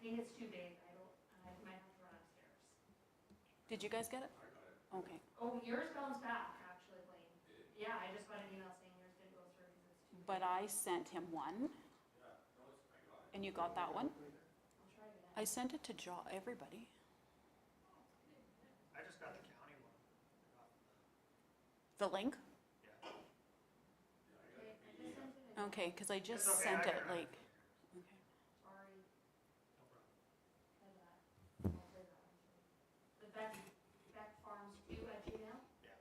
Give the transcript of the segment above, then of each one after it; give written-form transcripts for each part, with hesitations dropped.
think it's too big. I might have to run upstairs. Did you guys get it? Okay. Oh, yours bounced back, actually, Blaine. Yeah, I just got an email saying yours didn't go through because it's too big. But I sent him one. And you got that one? I'll try again. I sent it to everybody. I just got the county one. The link? Yeah. Okay, I just sent it again. Okay, because I just It's okay, sent I it got it. like. Okay. Sorry. No problem. Try that. I'll play that one too. The beckfarms2@gmail? Yeah.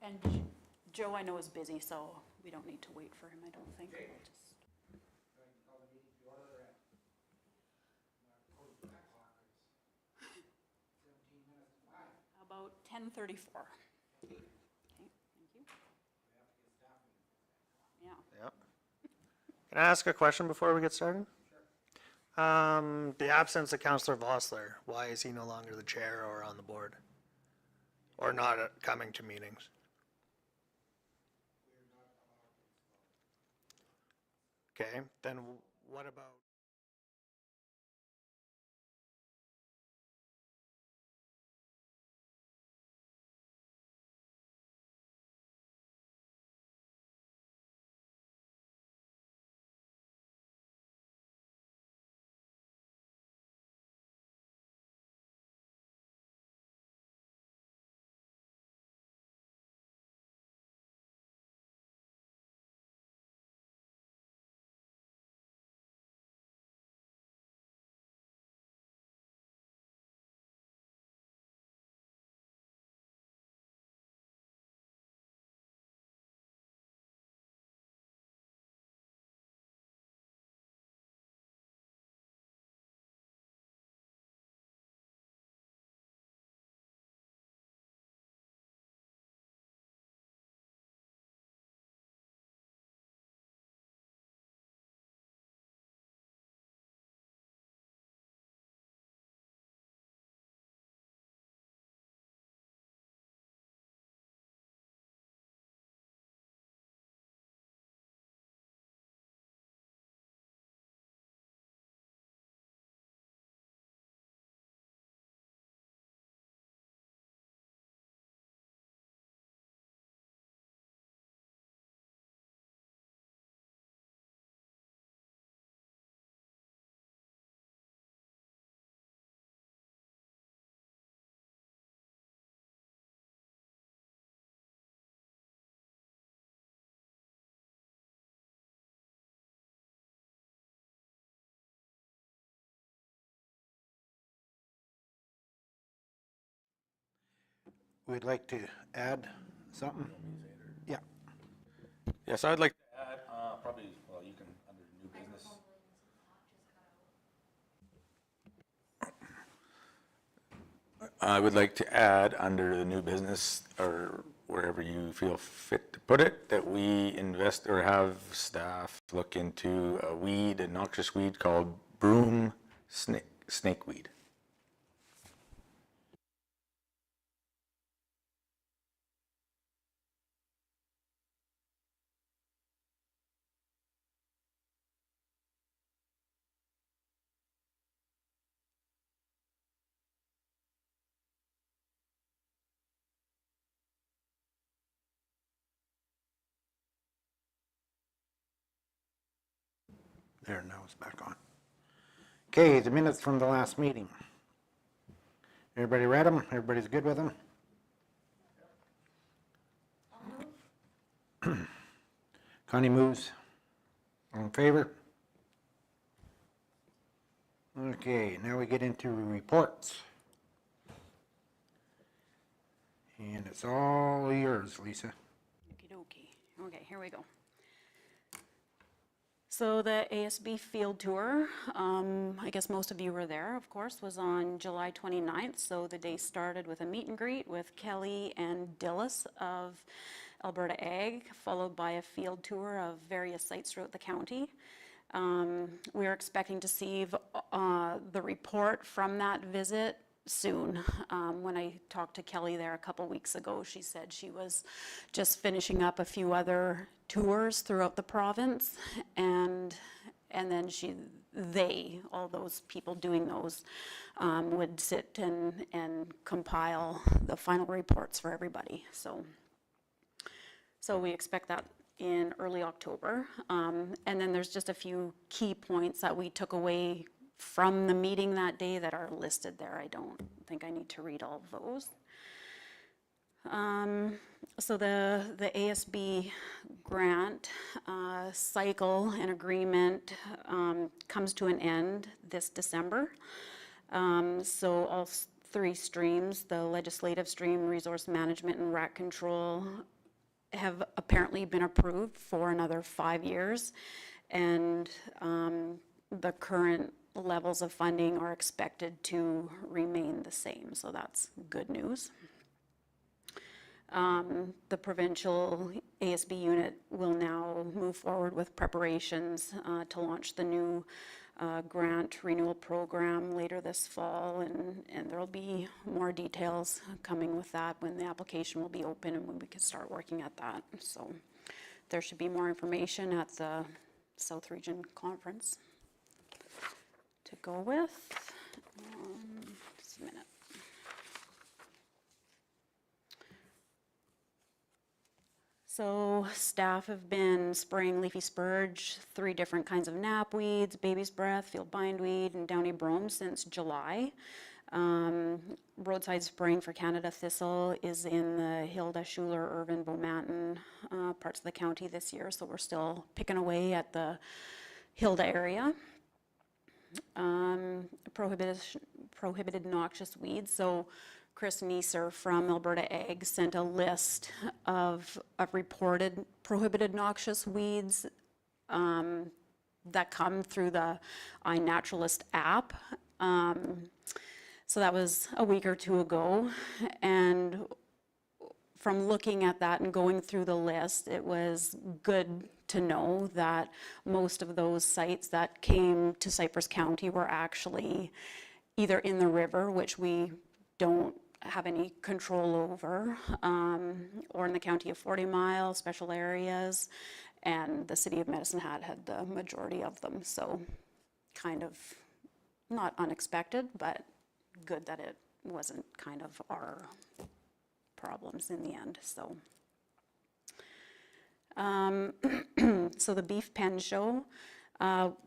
And Joe, I know, is busy, so we don't need to wait for him, I don't think. We'll just... Call the meeting to order at, according to that clock, it's 17 minutes to 5. About 10:34. Okay, thank you. We have to get staff in. Yeah. Yep. Can I ask a question before we get started? Sure. The absence of Councillor Vossler, why is he no longer the chair or on the board? Or not coming to meetings? We're not allowed to disclose. Okay, then what about? We'd like to add something? Yeah. Yes, I'd like to add, probably, well, you can, under new business. I would like to add under the new business, or wherever you feel fit to put it, that we invest or have staff look into a weed, a noxious weed called broom snakeweed. There, now it's back on. Okay, the minutes from the last meeting. Everybody read them? Everybody's good with them? Connie moves. All in favor? Okay, now we get into reports. And it's all yours, Lisa. Okie dokie. Okay, here we go. So the ASB field tour, I guess most of you were there, of course, was on July 29th. So the day started with a meet and greet with Kelly and Dillis of Alberta Ag, followed by a field tour of various sites throughout the county. We're expecting to see the report from that visit soon. When I talked to Kelly there a couple weeks ago, she said she was just finishing up a few other tours throughout the province, and then all those people doing those, would sit and compile the final reports for everybody. So we expect that in early October. And then there's just a few key points that we took away from the meeting that day that are listed there. I don't think I need to read all of those. So the ASB grant cycle and agreement comes to an end this December. So all three streams, the legislative stream, resource management, and rat control, have apparently been approved for another 5 years. And the current levels of funding are expected to remain the same, so that's good news. The provincial ASB unit will now move forward with preparations to launch the new grant renewal program later this fall, and there'll be more details coming with that when the application will be open and when we can start working at that. So there should be more information at the South Region Conference to go with. Just a minute. So staff have been spraying leafy spurge, 3 different kinds of knapweeds, baby's breath, field bindweed, and downy brome since July. Roadside spraying for Canada thistle is in the Hilda, Schuler, Irvin, Beaumanton parts of the county this year, so we're still picking away at the Hilda area. Prohibited noxious weeds. So Chris Neeser from Alberta Ag sent a list of reported prohibited noxious weeds that come through the iNaturalist app. So that was a week or two ago, and from looking at that and going through the list, it was good to know that most of those sites that came to Cypress County were actually either in the river, which we don't have any control over, or in the county of 40 Mile, special areas, and the city of Medicine Hat had the majority of them. So kind of not unexpected, but good that it wasn't kind of our problems in the end. So so the Beef Pen Show,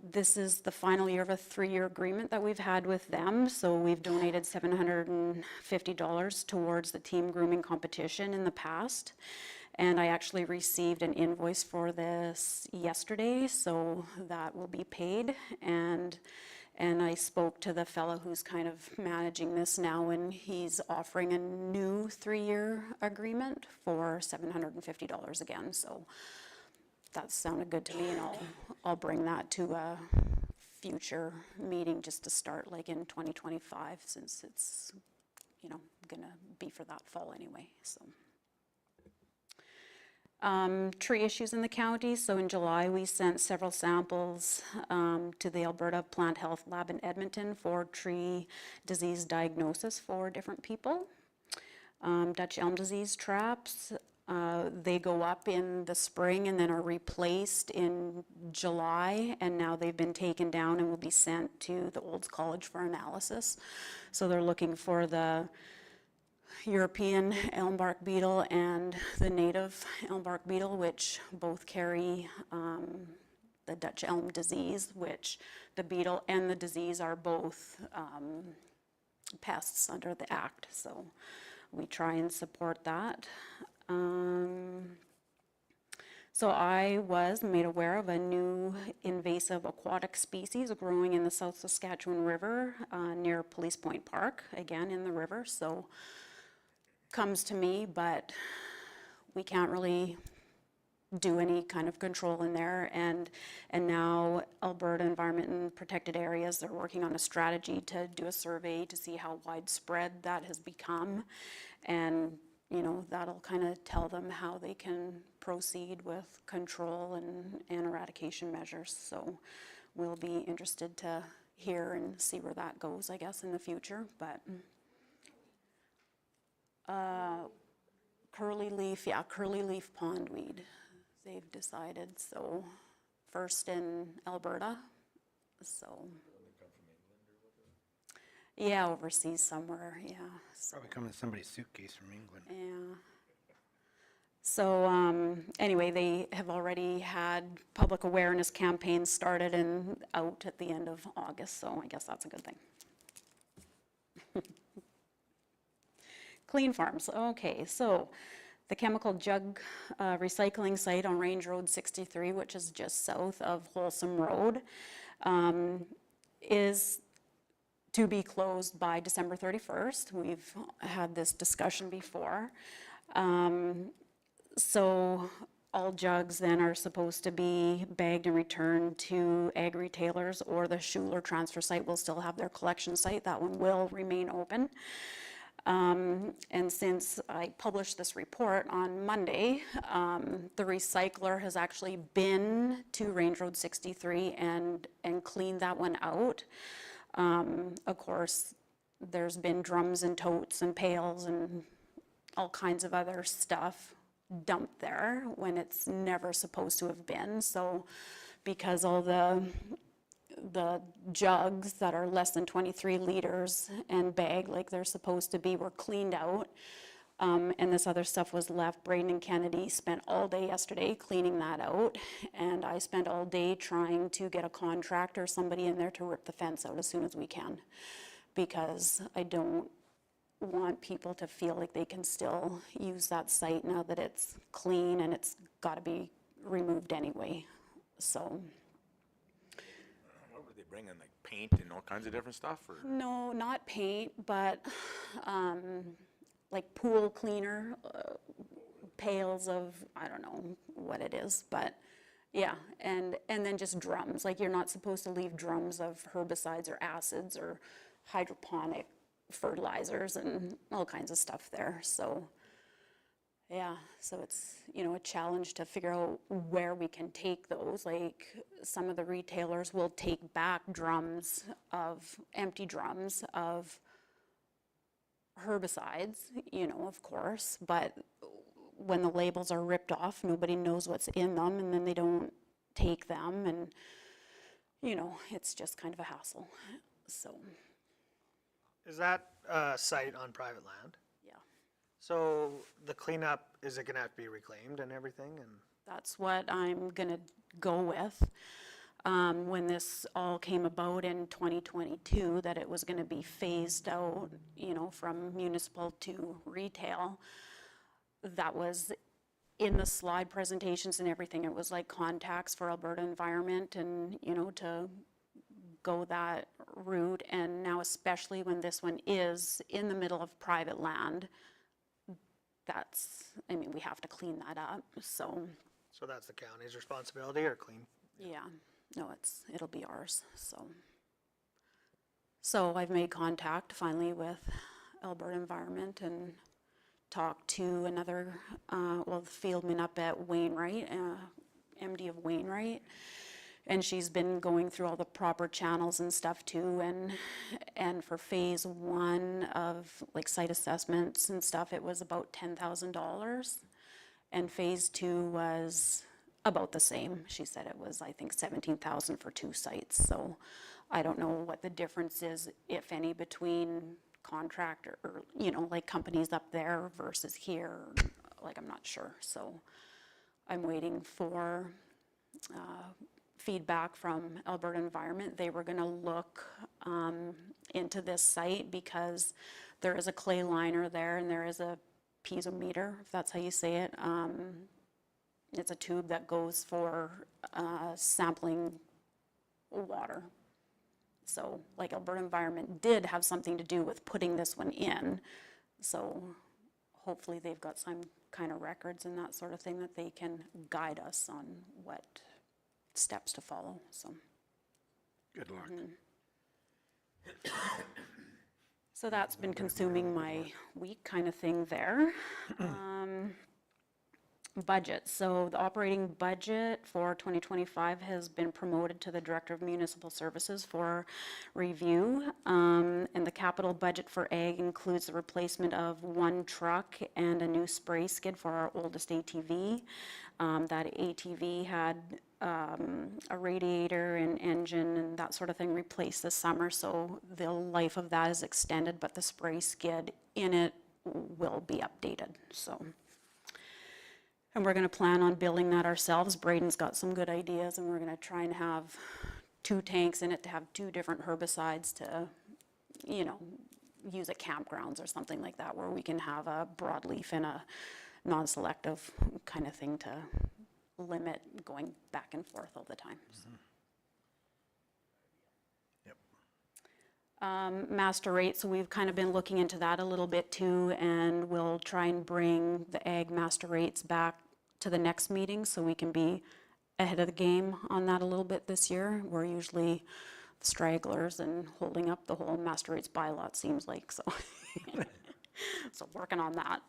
this is the final year of a 3-year agreement that we've had with them. So we've donated $750 towards the team grooming competition in the past. And I actually received an invoice for this yesterday, so that will be paid. And I spoke to the fellow who's kind of managing this now, and he's offering a new 3-year agreement for $750 again. So that sounded good to me, and I'll bring that to a future meeting just to start like in 2025, since it's, you know, gonna be for that fall anyway. So. Tree issues in the county. So in July, we sent several samples to the Alberta Plant Health Lab in Edmonton for tree disease diagnosis for different people. Dutch elm disease traps, they go up in the spring and then are replaced in July, and now they've been taken down and will be sent to the Olds College for analysis. So they're looking for the European elm bark beetle and the native elm bark beetle, which both carry the Dutch elm disease, which the beetle and the disease are both pests under the Act. So we try and support that. So I was made aware of a new invasive aquatic species growing in the South Saskatchewan River near Police Point Park, again in the river. So comes to me, but we can't really do any kind of control in there. And now Alberta Environment and Protected Areas, they're working on a strategy to do a survey to see how widespread that has become. And, you know, that'll kind of tell them how they can proceed with control and eradication measures. So we'll be interested to hear and see where that goes, I guess, in the future. But Curly leaf pondweed, they've decided, so first in Alberta, so. Yeah, overseas somewhere, yeah. So, Probably come in somebody's suitcase from England. yeah. So anyway, they have already had public awareness campaigns started and out at the end of August, so I guess that's a good thing. Clean farms, okay, so the chemical jug recycling site on Range Road 63, which is just south of Wholesome Road, is to be closed by December 31st. We've had this discussion before. So all jugs then are supposed to be bagged and returned to ag retailers, or the Schuler transfer site will still have their collection site. That one will remain open. And since I published this report on Monday, the recycler has actually been to Range Road 63 and cleaned that one out. Of course, there's been drums and totes and pails and all kinds of other stuff dumped there when it's never supposed to have been. So because all the jugs that are less than 23 liters and bagged like they're supposed to be were cleaned out, and this other stuff was left. Braden and Kennedy spent all day yesterday cleaning that out, and I spent all day trying to get a contractor, somebody in there to rip the fence out as soon as we can, because I don't want people to feel like they can still use that site now that it's clean and it's got to be removed anyway. So. What were they bringing, like paint and all kinds of different stuff, or? No, not paint, but like pool cleaner, pails of, I don't know what it is, but yeah, and then just drums. Like, you're not supposed to leave drums of herbicides or acids or hydroponic fertilizers and all kinds of stuff there. So yeah, so it's, a challenge to figure out where we can take those. Like, some of the retailers will take back empty drums of herbicides, of course, but when the labels are ripped off, nobody knows what's in them, and then they don't take them, and, it's just kind of a hassle, so. Is that site on private land? Yeah, So the cleanup, is it gonna have to be reclaimed and everything, and? that's what I'm gonna go with. When this all came about in 2022, that it was gonna be phased out, from municipal to retail, that was in the slide presentations and everything. It was like contacts for Alberta Environment and, to go that route. And now, especially when this one is in the middle of private land, we have to clean that up, so. So that's the county's responsibility, or clean? Yeah, no, it'll be ours, so. So I've made contact finally with Alberta Environment and talked to another, the fieldman up at Wainwright, MD of Wainwright, and she's been going through all the proper channels and stuff too, and for phase 1 of like site assessments and stuff, it was about $10,000, and phase 2 was about the same. She said it was, I think, 17,000 for 2 sites. So I don't know what the difference is, if any, between contractor or, like companies up there versus here. Like, I'm not sure. So I'm waiting for feedback from Alberta Environment. They were going to look into this site because there is a clay liner there and there is a piezometer, if that's how you say it. It's a tube that goes for sampling water. So, like, Alberta Environment did have something to do with putting this one in. So hopefully they've got some kind of records and that sort of thing that they can guide us on what steps to follow, so. Good luck. So that's been consuming my week kind of thing there. budget. So the operating budget for 2025 has been promoted to the Director of Municipal Services for review. And the capital budget for ag includes the replacement of one truck and a new spray skid for our oldest ATV. That ATV had a radiator and engine and that sort of thing replaced this summer, so the life of that is extended, but the spray skid in it will be updated, so. And we're gonna plan on building that ourselves. Braden's got some good ideas, and we're gonna try and have 2 tanks in it to have 2 different herbicides to, you know, use at campgrounds or something like that, where we can have a broadleaf and a non-selective kind of thing to limit going back and forth all the time. Yep. Master rate, so we've kind of been looking into that a little bit too, and we'll try and bring the ag master rates back to the next meeting so we can be ahead of the game on that a little bit this year. We're usually stragglers and holding up the whole master rates bylaw, it seems like, so. So working on that.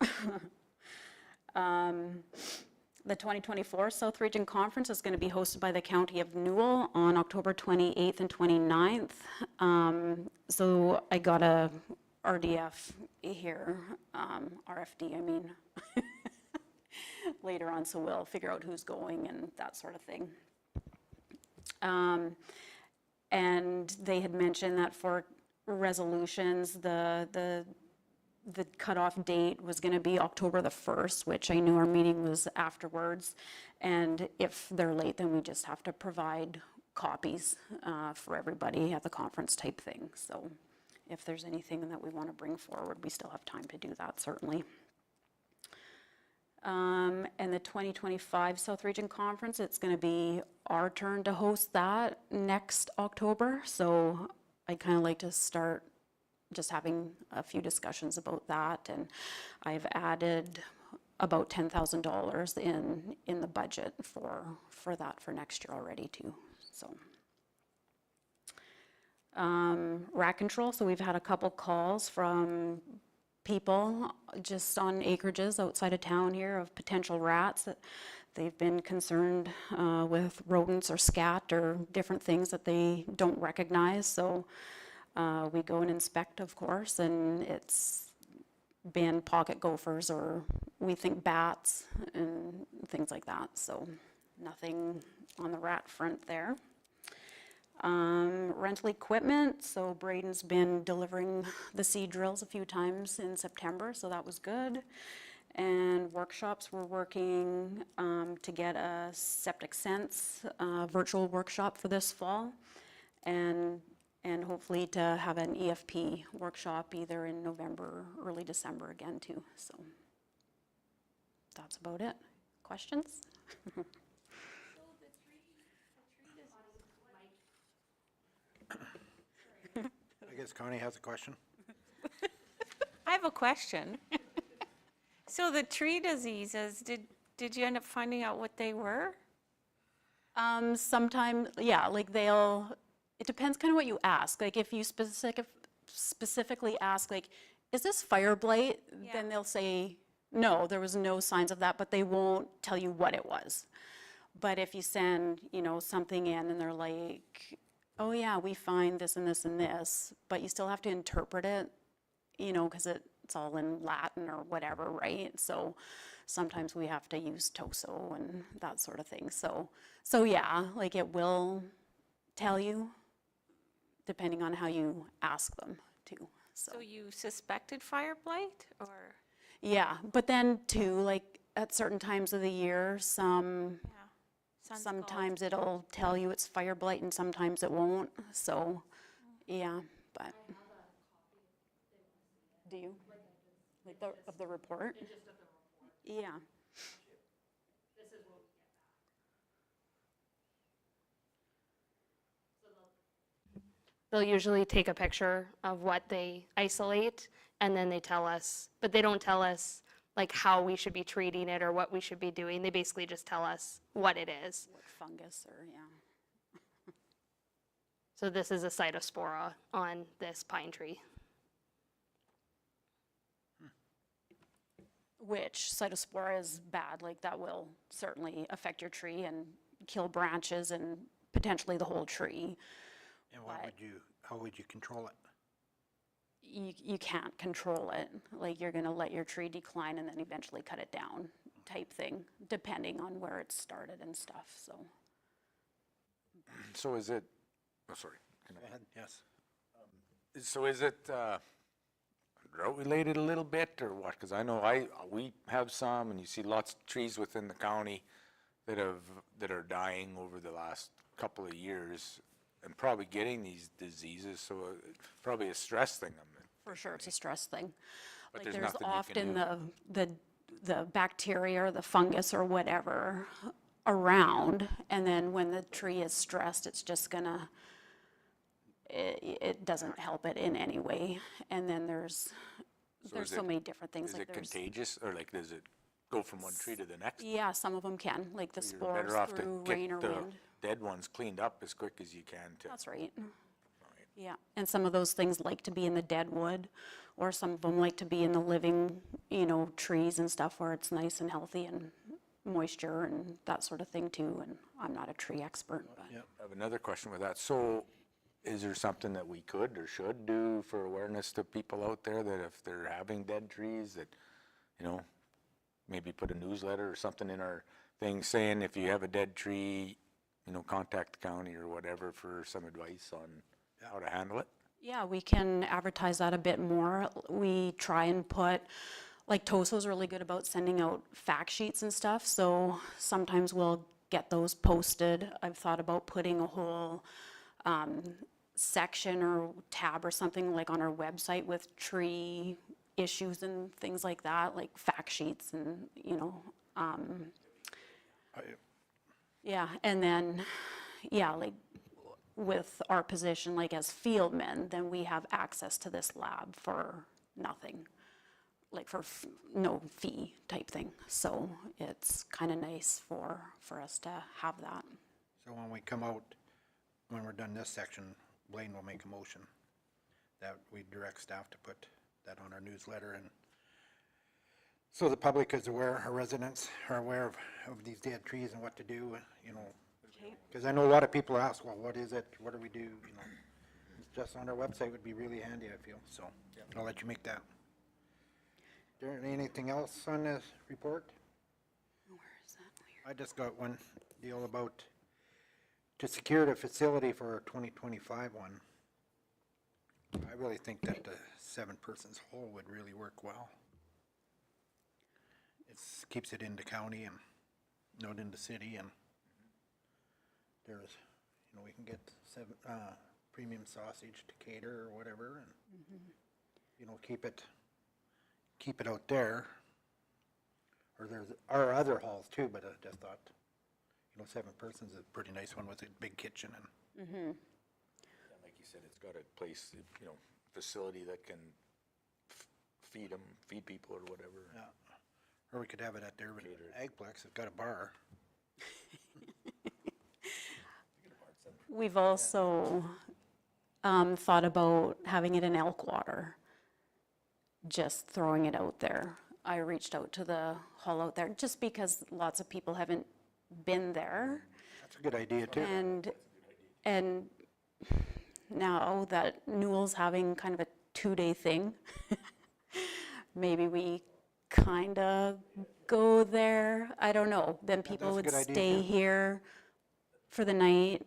The 2024 South Region Conference is going to be hosted by the County of Newell on October 28th and 29th. So I got a RDF here, RFD, I mean, later on, so we'll figure out who's going and that sort of thing. And they had mentioned that for resolutions, the cutoff date was going to be October the 1st, which I knew our meeting was afterwards. And if they're late, then we just have to provide copies for everybody at the conference type thing. So if there's anything that we want to bring forward, we still have time to do that, certainly. And the 2025 South Region Conference, it's going to be our turn to host that next October. So I'd kind of like to start just having a few discussions about that, and I've added about $10,000 in the budget for that for next year already too. So rat control, so we've had a couple calls from people just on acreages outside of town here of potential rats that they've been concerned with rodents or scat or different things that they don't recognize. So we go and inspect, of course, and it's been pocket gophers or we think bats and things like that. So nothing on the rat front there. Rental equipment, so Braden's been delivering the seed drills a few times in September, so that was good. And workshops, we're working to get a Septic Sense virtual workshop for this fall, and hopefully to have an EFP workshop either in November or early December again too. So that's about it. Questions? I guess Connie has a question. I have a question. So the tree diseases, did you end up finding out what they were? Sometime, yeah, like it depends kind of what you ask. Like if you specifically ask, like, is this fire blight? Yeah. Then they'll say, no, there was no signs of that, but they won't tell you what it was. But if you send, something in and they're like, oh yeah, we find this and this and this, but you still have to interpret it, because it's all in Latin or whatever, right? So sometimes we have to use TOSO and that sort of thing. So yeah, like it will tell you depending on how you ask them too. So you suspected fire blight, or? Yeah, but then too, like at certain times of the year, Yeah. sometimes it'll tell you it's fire blight and sometimes it won't. So yeah, but do you? Like of the report? Just of the report. Yeah. This is what we get back. They'll usually take a picture of what they isolate and then they tell us, but they don't tell us like how we should be treating it or what we should be doing. They basically just tell us what it is. What fungus or, yeah. So this is a cytospora on this pine tree. which cytospora is bad, like that will certainly affect your tree and kill branches and potentially the whole tree. And But- how would you control it? You can't control it. Like you're gonna let your tree decline and then eventually cut it down type thing, depending on where it started and stuff, so. So is it, oh, sorry. Go ahead, yes. So is it drought related a little bit or what? Because I know we have some, and you see lots of trees within the county that are dying over the last couple of years and probably getting these diseases. So probably a stress thing. For sure, it's a stress thing. But Like there's there's nothing you can often the bacteria or the fungus or whatever around, and then when the tree is stressed, it's just gonna, it doesn't help it in any way. And then there's is so it- many different things. Is Like it there's, contagious or like does it go from one tree to the next? yeah, some of them can, like the You're spores better off to through rain or get the wind. dead ones cleaned up as quick as you can to. That's right. Yeah, and some of those things like to be in the dead wood, or some of them like to be in the living, trees and stuff where it's nice and healthy and moisture and that sort of thing too. And I'm not a tree expert, but I have another question with that. So is there something that we could or should do for awareness to people out there that if they're having dead trees that, maybe put a newsletter or something in our thing saying if you have a dead tree, contact the county or whatever for some advice on how to handle it? yeah, we can advertise that a bit more. We try and put, like Toso's really good about sending out fact sheets and stuff, so sometimes we'll get those posted. I've thought about putting a whole section or tab or something like on our website with tree issues and things like that, like fact sheets and, yeah, and then, yeah, like with our position, like as fieldmen, then we have access to this lab for nothing, like for no fee type thing. So it's kind of nice for us to have that. So when we come out, when we're done this section, Blaine will make a motion that we direct staff to put that on our newsletter, and so the public is aware, our residents are aware of these dead trees and what to do, because I know a lot of people ask, well, what is it, what do we do, just on our website would be really handy, I feel, so I'll let you make that. Is there anything else on this report? Where is that? I just got one deal about to secure the facility for our 2025 one. I really think that the 7-person's hole would really work well. It keeps it in the county and not in the city, and there's, we can get premium sausage to cater or whatever, and keep it out there. Or there's our other halls too, but I just thought, 7 persons is a pretty nice one with a big kitchen and. Like you said, it's got a place, facility that can feed people or whatever. Yeah. Or we could have it at their Agplex, it's got a bar. We've also thought about having it in Elkwater, just throwing it out there. I reached out to the hall out there just because lots of people haven't been there. That's a good idea too. And now that Newell's having kind of a 2-day thing, maybe we kind of go there. I don't know. Then people that's a would good idea, stay too. here for the night,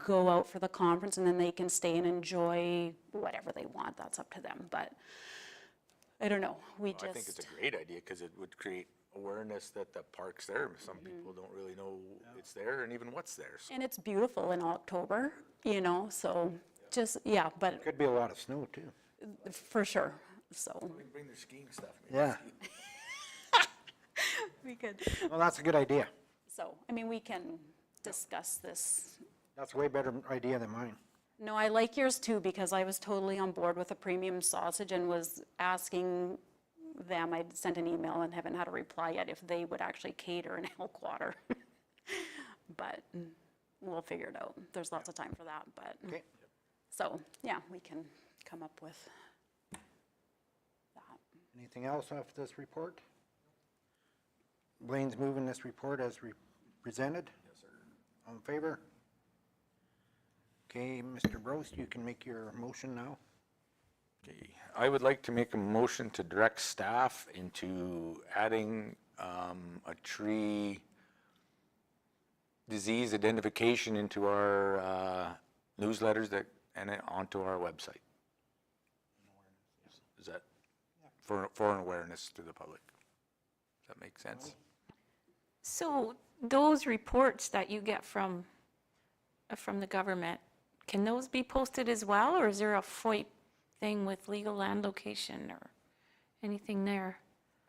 go out for the conference, and then they can stay and enjoy whatever they want. That's up to them. But I don't know. We I think it's just, a great idea because it would create awareness that the park's there. Some people don't really know it's there and even what's there. So and it's beautiful in October, so just, yeah, but Could be a lot of snow too. for sure. So they can bring their skiing stuff. Maybe. Yeah, we could. well, that's a good idea. So, I mean, we can discuss this. That's a way better idea than mine. No, I like yours too, because I was totally on board with a premium sausage and was asking them, I'd sent an email and haven't had a reply yet, if they would actually cater in Elkwater. But we'll figure it out. There's lots of time for that, but, Okay. so, yeah, we can come up with that. Anything else off this report? Blaine's moving this report as presented? Yes, sir. All in favor? Okay, Mr. Brost, you can make your motion now. Okay, I would like to make a motion to direct staff into adding a tree disease identification into our newsletters and onto our website. Is that for an awareness to the public? Does that make sense? So those reports that you get from the government, can those be posted as well, or is there a FOIP thing with legal land location or anything there?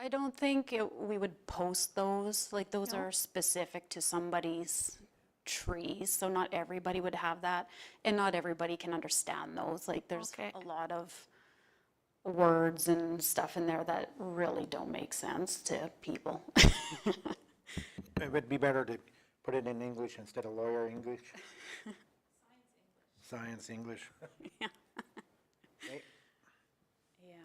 I don't think we would post those, like those No? are specific to somebody's trees, so not everybody would have that, and not everybody can understand those. Like there's Okay. a lot of words and stuff in there that really don't make sense to people. It would be better to put it in English instead of lawyer English. Science English. Yeah. Okay. Yeah,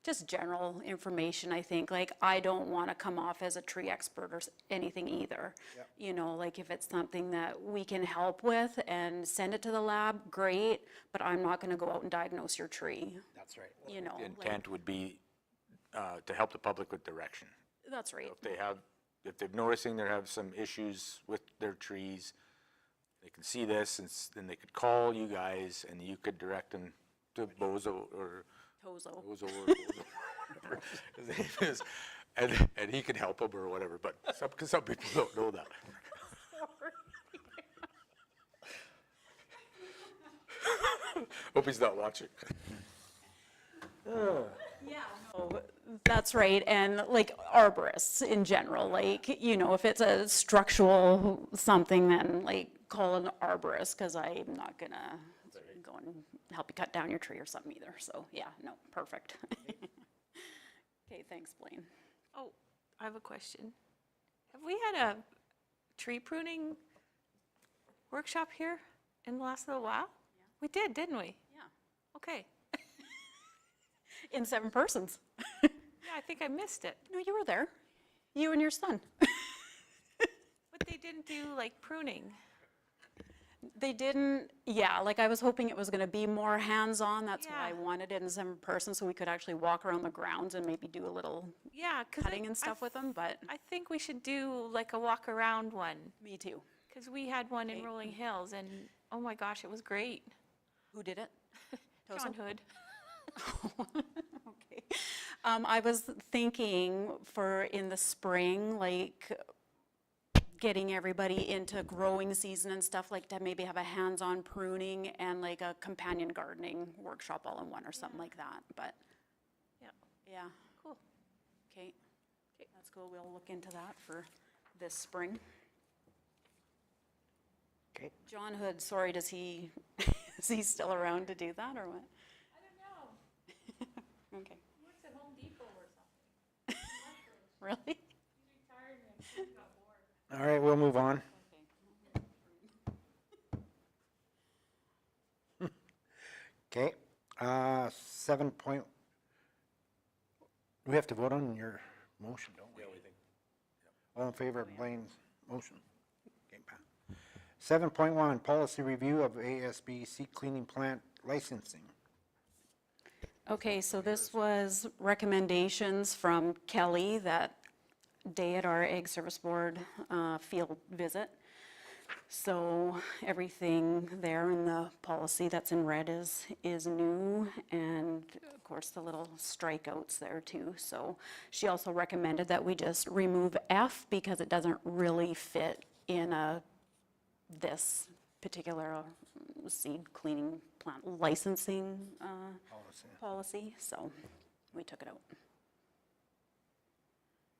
just general information, I think. Like, I don't want to come off as a tree expert or anything either. Yep. You know, like if it's something that we can help with and send it to the lab, great, but I'm not going to go out and diagnose your tree, That's right. you know. The like- intent would be to help the public with direction. That's right. If they're noticing they have some issues with their trees, they can see this, and then they could call you guys, and you could direct them to Bozo or Tozo. Bozo or whatever his name is, and he can help them or whatever. But because some people don't know that. Hope he's not watching. Oh, that's right, and like arborists in general, like, you know, if it's a structural something, then like call an arborist, because I'm not gonna go and help you cut down your tree or something either, so, yeah, no, perfect. Okay, thanks, Blaine. Oh, I have a question. Have we had a tree pruning workshop here in the last little while? We did, didn't we? Yeah. Okay. In 7 persons. Yeah, I think I missed it. No, you were there, you and your son. But they didn't do like pruning. They didn't, yeah, like I was hoping it was gonna be more hands-on, that's why I Yeah. wanted it in 7 persons, so we could actually walk around the grounds and maybe do a little Yeah, because cutting and stuff with them, but I think we should do like a walk around one, me too. because we had one in Rolling Hills, and oh my gosh, it was great. Who did it? Tosa? John Hood. Okay. I was thinking for in the spring, like getting everybody into growing season and stuff, like to maybe have a hands-on pruning and like a companion gardening workshop all in one or something like that, but Yeah, yeah, cool. okay. That's cool, we'll look into that for this spring. Okay. John Hood, sorry, is he still around to do that or what? I don't know, Okay, he works at Home Depot or something. really? He's retired and he got bored. All right, we'll move on. Okay, 7 point, we have to vote on your motion, don't we? Yeah, we think. All in favor of Blaine's motion? Okay, Pat. 7.1, policy review of ASB seed cleaning plant licensing. Okay, so this was recommendations from Kelly that day at our Ag Service Board field visit. So everything there in the policy that's in red is new, and of course the little strikeouts there too. So she also recommended that we just remove F because it doesn't really fit in this particular seed cleaning plant licensing policy, so we took it out.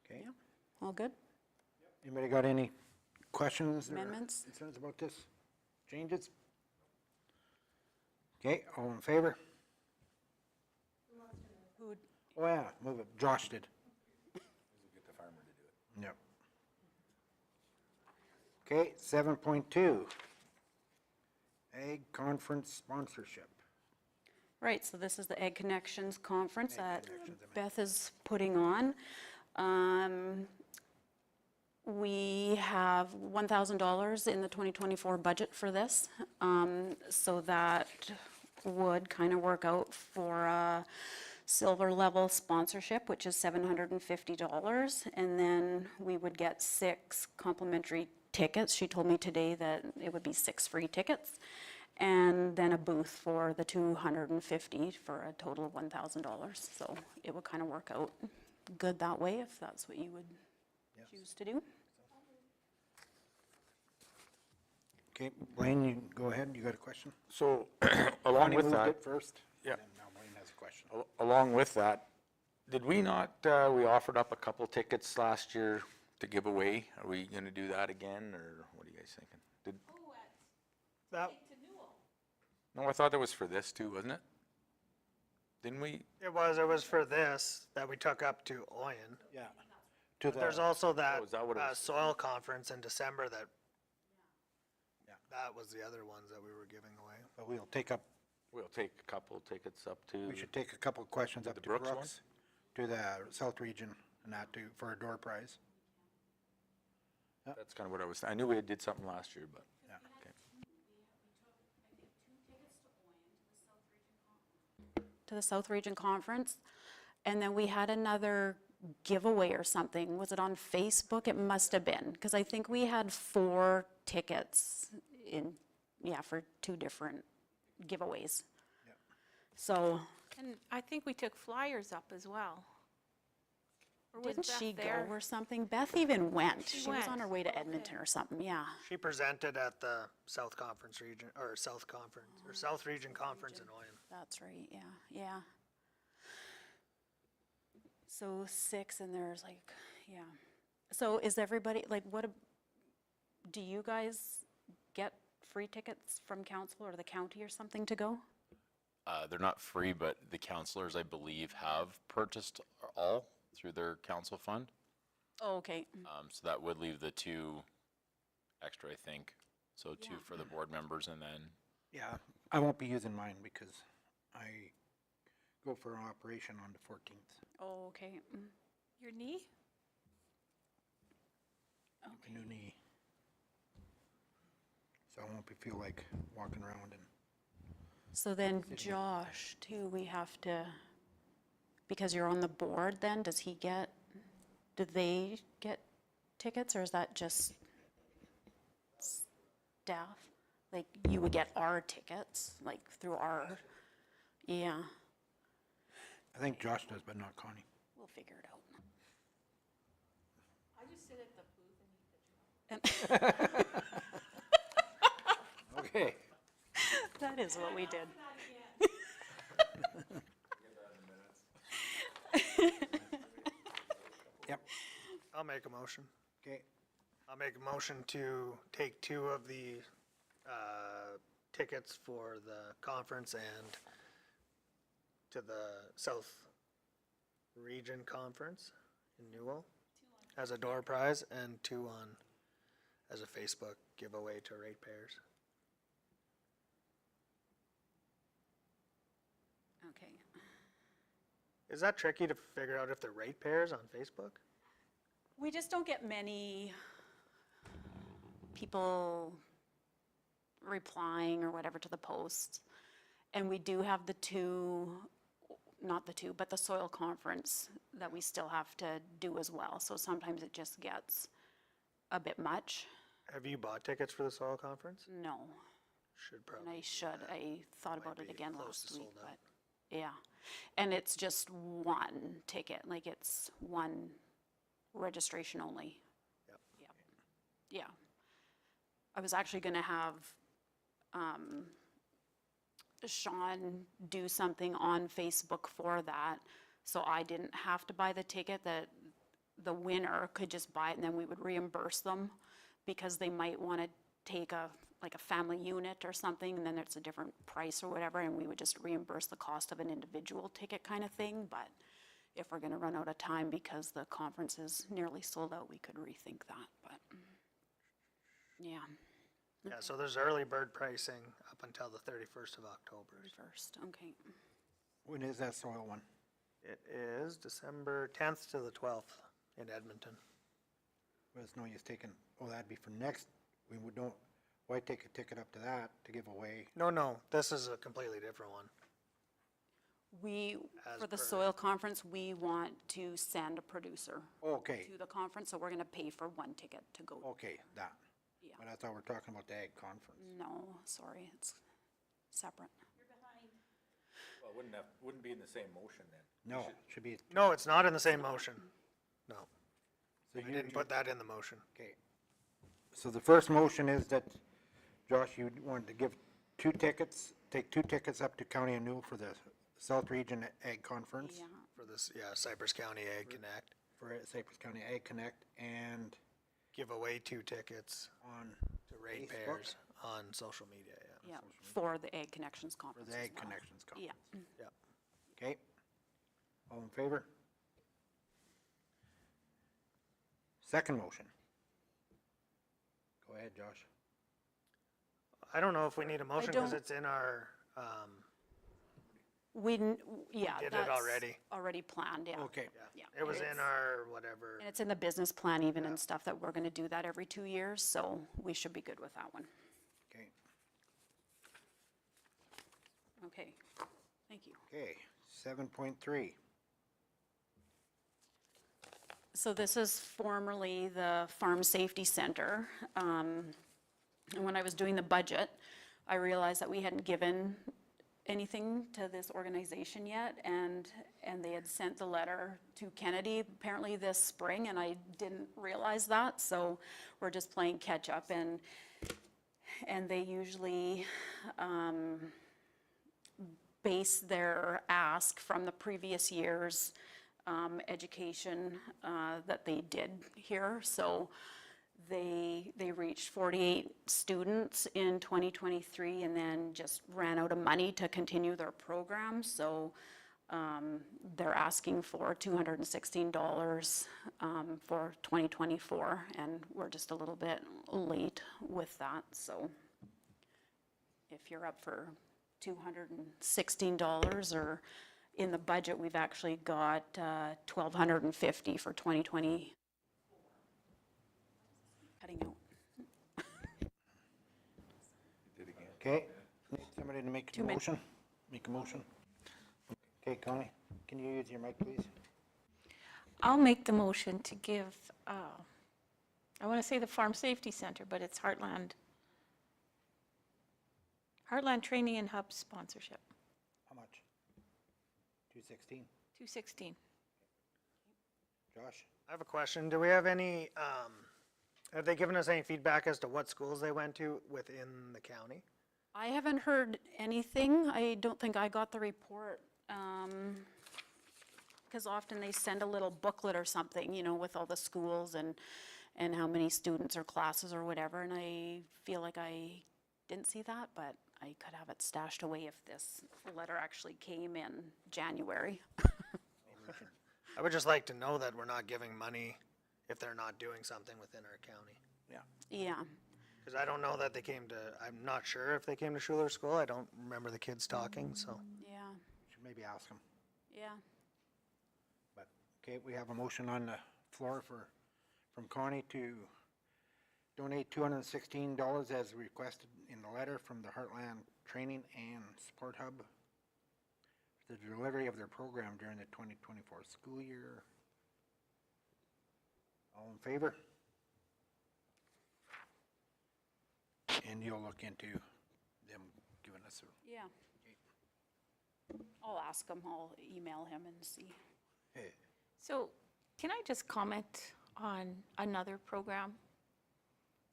Okay, All good? anybody got any questions or Amendments? concerns about this? Changes? Okay, all in favor? Oh yeah, move it, Josh did. Get the farmer to do it. Yep. Okay, 7.2, Ag Conference sponsorship. Right, so this is the Ag Connections Conference that Connections, I meant. Beth is putting on. We have $1,000 in the 2024 budget for this. So that would kind of work out for a silver level sponsorship, which is $750. And then we would get 6 complimentary tickets. She told me today that it would be 6 free tickets. And then a booth for the 250 for a total of $1,000. So it would kind of work out good that way if that's what you would choose to do. Okay, Blaine, you go ahead, you got a question? So along Connie with moved that, it first. Yeah. And then now Blaine has a question. along with that, did we not, we offered up a couple tickets last year to give away? Are we gonna do that again, or what are you guys thinking? That, No, I thought that was for this too, wasn't it? Didn't we? it was for this that we took up to Oyen. Yeah. To the, There's also that Oh, is that what it was? soil conference in December that, Yeah. that was the other ones that we were giving away. but we'll take up, We'll take a couple tickets up to. we should take a couple of questions up the to Brooks one? Brooks, to the South Region, and that too, for a door prize. That's kind of what I knew we did something last year, but. Yeah. Okay. To the South Region Conference. And then we had another giveaway or something. Was it on Facebook? It must have been, because I think we had 4 tickets in, for 2 different giveaways. Yeah. So And I think we took flyers up as well. Or was didn't Beth she go there? or something? Beth even went. She was went. on her way to Edmonton or something, yeah. She presented at the South Conference region, or South Conference, or South Region Conference in Oyen. That's right, yeah. So 6 and there's like, yeah. So is everybody, like, do you guys get free tickets from council or the county or something to go? They're not free, but the counselors, I believe, have purchased all through their council fund. Oh, okay. So that would leave the 2 extra, I think. So 2 for the board members, and then Yeah, I won't be using mine because I go for an operation on the 14th. Oh, okay. Your knee? A new knee. So I won't feel like walking around and, So then Josh, too, we have to, because you're on the board then, do they get tickets or is that just staff? Like you would get our tickets, like through our, yeah, I think Josh does, but not Connie. we'll figure it out. I just sit at the booth and eat the Okay. That is what we did. Yep, I'll make a motion. okay. I'll make a motion to take 2 of the tickets for the conference and to the South Region Conference in Newell as a door prize, and 2 as a Facebook giveaway to ratepayers. Okay. Is that tricky to figure out if they're ratepayers on Facebook? We just don't get many people replying or whatever to the posts. And we do have the 2, not the 2, but the soil conference that we still have to do as well. So sometimes it just gets a bit much. Have you bought tickets for the soil conference? No, Should and probably. I should. I thought about Might it be again close last to week, sold out. but yeah. And it's just 1 ticket, like it's 1 registration only. Yep. Yep. Yeah. I was actually gonna have Sean do something on Facebook for that, so I didn't have to buy the ticket, that the winner could just buy it and then we would reimburse them because they might want to take like a family unit or something, and then it's a different price or whatever, and we would just reimburse the cost of an individual ticket kind of thing. But if we're gonna run out of time because the conference is nearly sold out, we could rethink that, but, yeah, Yeah, so there's early bird pricing up until the 31st of October. first, okay. When is that soil one? It is December 10th to the 12th in Edmonton. But it's no use taking, oh, that'd be for next, we would don't, why take a ticket up to that to give away? No, this is a completely different one. We, As for the per- soil conference, we want to send a producer Okay, to the conference, so we're gonna pay for one ticket to go. okay, that. Yeah. But I thought we were talking about the ag conference. No, sorry, it's separate. Well, wouldn't be in the same motion then. No, should be, No, it's not in the same motion. No, so we didn't put that in the motion. okay. So the first motion is that, Josh, you wanted to give 2 tickets, take 2 tickets up to County of Newell for the South Region Ag Conference. Yeah, For this, Cypress County Ag Connect. For Cypress County Ag Connect, and Give away 2 tickets on, to Facebook? ratepayers on social media, yeah. yeah, for the Ag Connections for conference the as Ag well. Connections Conference. Yeah, Okay? All in favor? Second motion. Go ahead, Josh. I don't know if we need a motion because don't- it's in our, yeah, did it that's already. already planned, yeah. Okay, Yeah. it was And in it's- our whatever. And it's in the business plan even and stuff that we're gonna do that every 2 years, so we should be good with that one. okay, Okay, thank you. okay. 7.3. So this is formerly the Farm Safety Center. And when I was doing the budget, I realized that we hadn't given anything to this organization yet, and they had sent the letter to Kennedy apparently this spring, and I didn't realize that, so we're just playing catch-up, and they usually base their ask from the previous year's education that they did here. So they reached 48 students in 2023 and then just ran out of money to continue their program. So they're asking for $216 for 2024, and we're just a little bit late with that. So if you're up for $216, or in the budget, we've actually got $1,250 for 2020. Cutting out. Okay, need somebody to make a 2 minutes. motion? Make a motion? Okay, Connie, can you use your mic, please? I'll make the motion to give, I want to say the Farm Safety Center, but it's Heartland Training and Hub sponsorship, How much? 216? 216. Josh? I have a question. Do we have any, have they given us any feedback as to what schools they went to within the county? I haven't heard anything. I don't think I got the report. Because often they send a little booklet or something, you know, with all the schools and how many students or classes or whatever. And I feel like I didn't see that, but I could have it stashed away if this letter actually came in January. I would just like to know that we're not giving money if they're not doing something within our county. Yeah. Yeah. Because I don't know that they came to, I'm not sure if they came to Schuler School. I don't remember the kids talking, so. Yeah. Should maybe ask them. Yeah. But, okay, we have a motion on the floor from Connie to donate $216 as requested in the letter from the Heartland Training and Support Hub for the delivery of their program during the 2024 school year. All in favor? And you'll look into them giving us a, Yeah. I'll ask him, I'll email him and see. hey, So can I just comment on another program?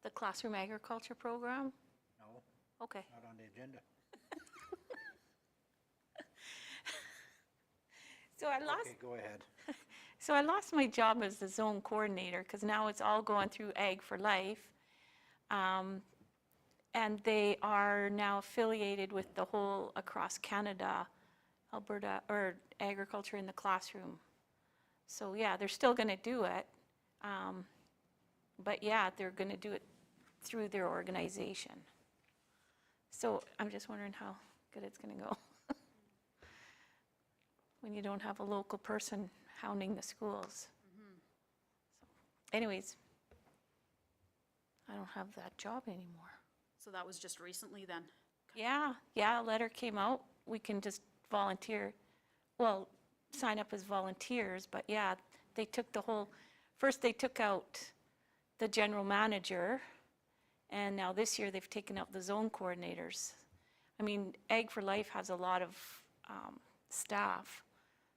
The Classroom Agriculture Program? no, Okay. not on the agenda. So I lost, Okay, go ahead. so I lost my job as the zone coordinator because now it's all going through Ag for Life. And they are now affiliated with the whole across Canada, Alberta, or agriculture in the classroom. So yeah, they're still going to do it. But yeah, they're going to do it through their organization. So I'm just wondering how good it's going to go. When you don't have a local person hounding the schools. So anyways, I don't have that job anymore. So that was just recently then? Yeah, a letter came out. We can just volunteer, well, sign up as volunteers, but yeah, they took first they took out the general manager, and now this year they've taken out the zone coordinators. I mean, Ag for Life has a lot of staff,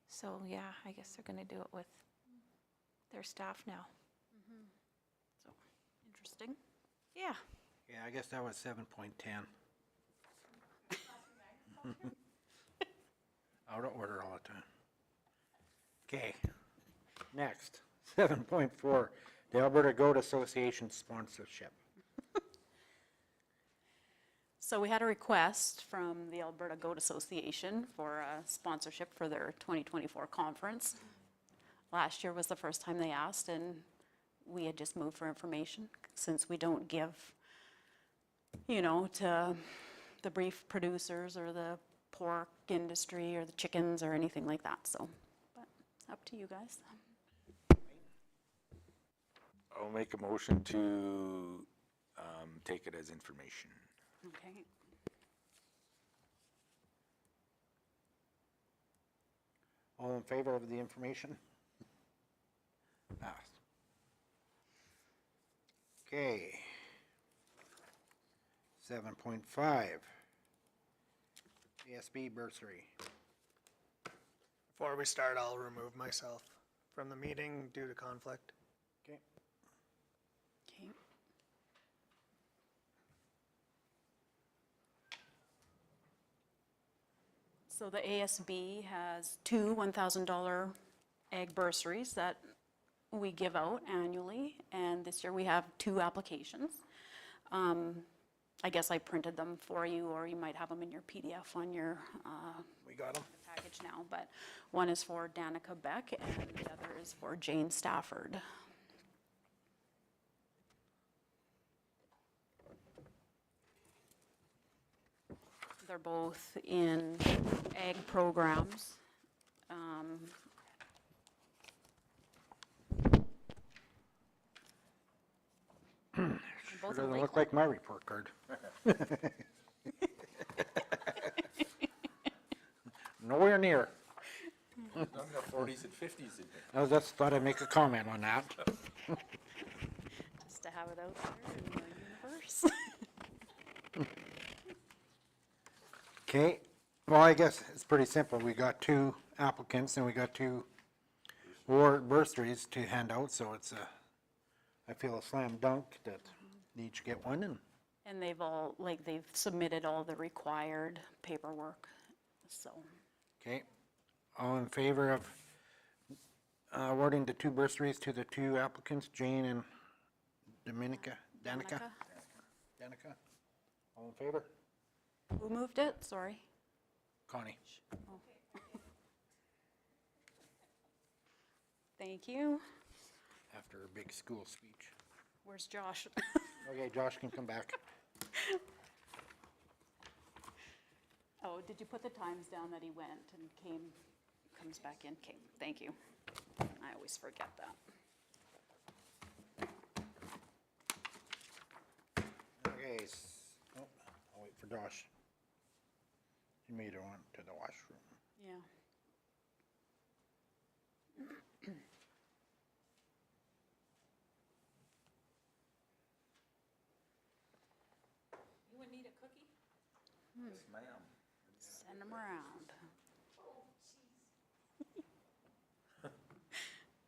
so yeah, I guess they're gonna do it with their staff now. So, interesting. Yeah. Yeah, I guess that was 7.10. Out of order all the time. Okay, next, 7.4, the Alberta Goat Association sponsorship. So we had a request from the Alberta Goat Association for a sponsorship for their 2024 conference. Last year was the first time they asked, and we had just moved for information, since we don't give, you know, to the beef producers or the pork industry or the chickens or anything like that, so, but up to you guys. I'll make a motion to take it as information. Okay. All in favor of the information? Passed. Okay. 7.5, ASB bursary. Before we start, I'll remove myself from the meeting due to conflict. Okay. Okay. So the ASB has two $1,000 ag bursaries that we give out annually, and this year we have two applications. I guess I printed them for you, or you might have them in your PDF on your We got them. package now, but one is for Danica Beck and the other is for Jane Stafford. They're both in ag programs. Sure Both in doesn't look Lakeland. like my report card. Nowhere near. None of the 40s and 50s in there. I just thought I'd make a comment on that. Just to have it out there in the universe. Okay, well, I guess it's pretty simple. We got two applicants and we got two award bursaries to hand out, so it's I feel a slam dunk that they each get one, and And they've submitted all the required paperwork, so. okay. All in favor of awarding the two bursaries to the two applicants, Jane and Danica? Danica? Danica? All in favor? Who moved it? Sorry. Connie? Thank you. After a big school speech. Where's Josh? Okay, Josh can come back. Oh, did you put the times down that he went and comes back in? Okay, thank you. I always forget that. Okay, I'll wait for Josh. He made her went to the washroom. Yeah. You would need a cookie? Yes, ma'am. Send them around.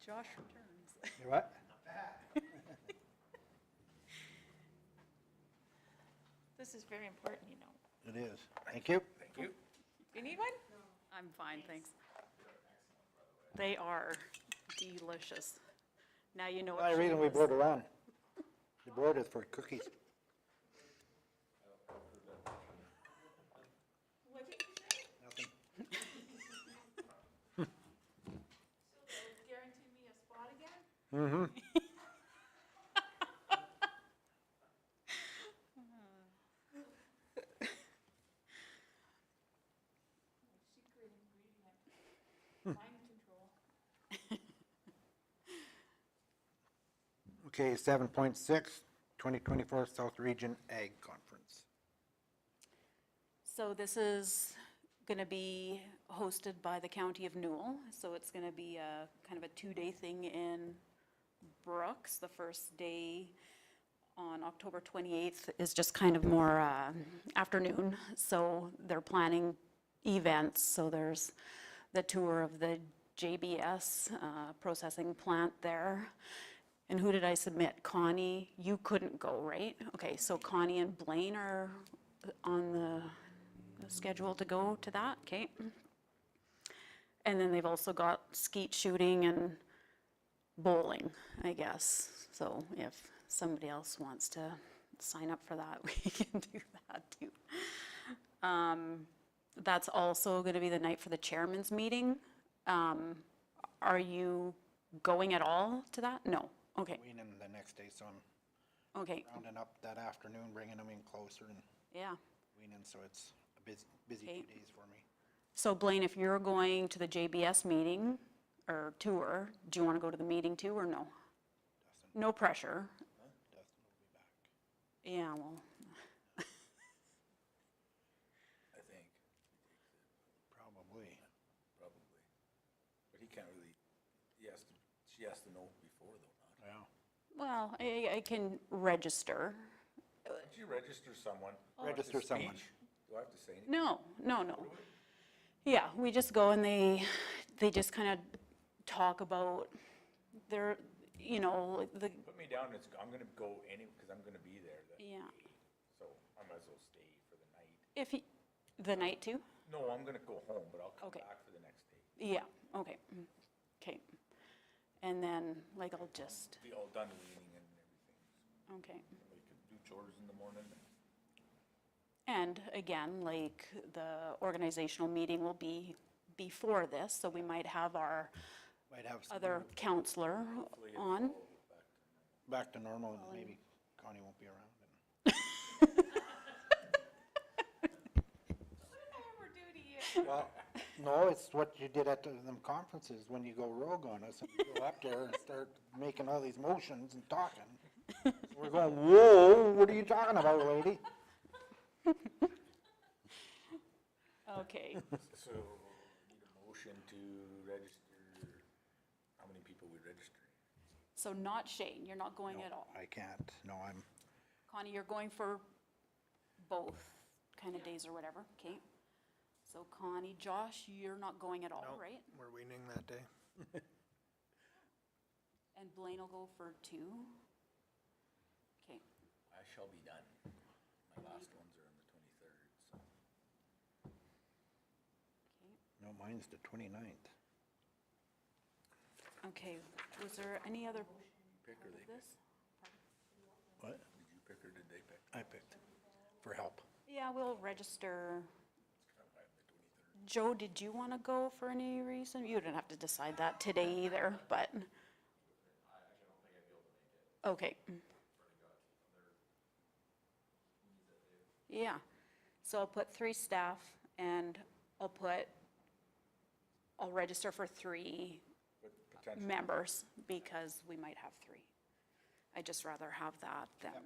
Josh returns. You what? This is very important, you know. It is. Thank you. Thank you. You need one? I'm fine, thanks. They are delicious. Now you know what The reason we shame is. brought her on. The board is for cookies. What did you say? Nothing. So they'll guarantee me a spot again? Mm-hmm. Secret ingredient. Mind control. Okay, 7.6, 2024 South Region Ag Conference. So this is going to be hosted by the County of Newell. So it's going to be a kind of a 2-day thing in Brooks. The first day on October 28th is just kind of more afternoon. So they're planning events. So there's the tour of the JBS processing plant there. And who did I submit? Connie, you couldn't go, right? Okay, so Connie and Blaine are on the schedule to go to that, okay? And then they've also got skeet shooting and bowling, I guess. So if somebody else wants to sign up for that, we can do that too. That's also going to be the night for the chairman's meeting. Are you going at all to that? No. Okay. Weaning the next day, so I'm Okay. rounding up that afternoon, bringing them in closer and Yeah. weaning, so it's a busy Okay. 2 days for me. So Blaine, if you're going to the JBS meeting or tour, do you want to go to the meeting too or no? No pressure. Dustin will be back. Yeah, well, I think, Probably. probably. But he can't really, she has to know before though, not. Yeah. well, I can register. Did you register someone? Register Like a someone. speech? Do I have to say anything? No. Yeah, we just go and they just kind of talk about their, the, Put me down, I'm gonna go because I'm gonna be there that yeah. day. So I might as well stay for the night. If you, the night too? No, I'm gonna go home, but I'll come Okay. back for the next day. Yeah, okay. Okay. And then, like, I'll just, Be all done reading and everything. okay. We could do chores in the morning. And again, like, the organizational meeting will be before this, so we might have our Might have some other counselor on. back to normal, and maybe Connie won't be around. Well, no, it's what you did at them conferences, when you go rogue on us, and you go up there and start making all these motions and talking. We're going, whoa, what are you talking about, lady? Okay. So, need a motion to register, how many people we register? So not Shane, you're not going No, at all. I can't, no, I'm, Connie, you're going for both kind of days or whatever, okay? So Connie, Josh, you're not going at all, Nope, right? we're weaning that day. And Blaine will go for 2. Okay, I shall be done. My last ones are on the 23rd, so. no, mine's the 29th. okay. Was there any other Pick or part they of pick? this? What? Did you pick or did they pick? I picked, for help. Yeah, we'll register. I'm the 23rd. Joe, did you want to go for any reason? You didn't have to decide that today either, but. Okay. Yeah, so I'll put 3 staff and I'll register for 3 But potentially, members because we might have 3. I'd just rather have that than,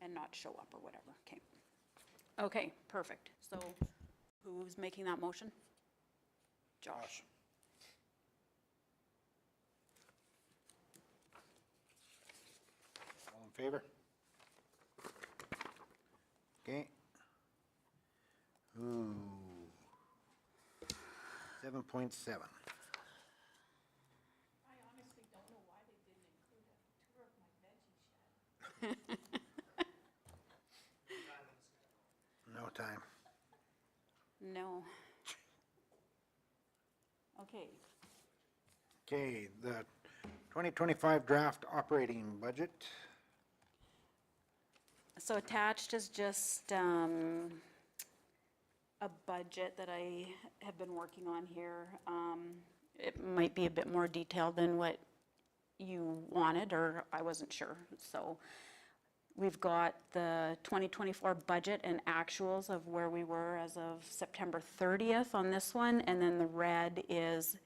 and not show up or whatever, okay. Okay, perfect. So who's making that motion? Josh. All in favor? Okay. Ooh. 7.7. No time. No. Okay, Okay, the 2025 draft operating budget. so attached is just a budget that I have been working on here. It might be a bit more detailed than what you wanted, or I wasn't sure. So we've got the 2024 budget and actuals of where we were as of September 30th on this one, and then the red is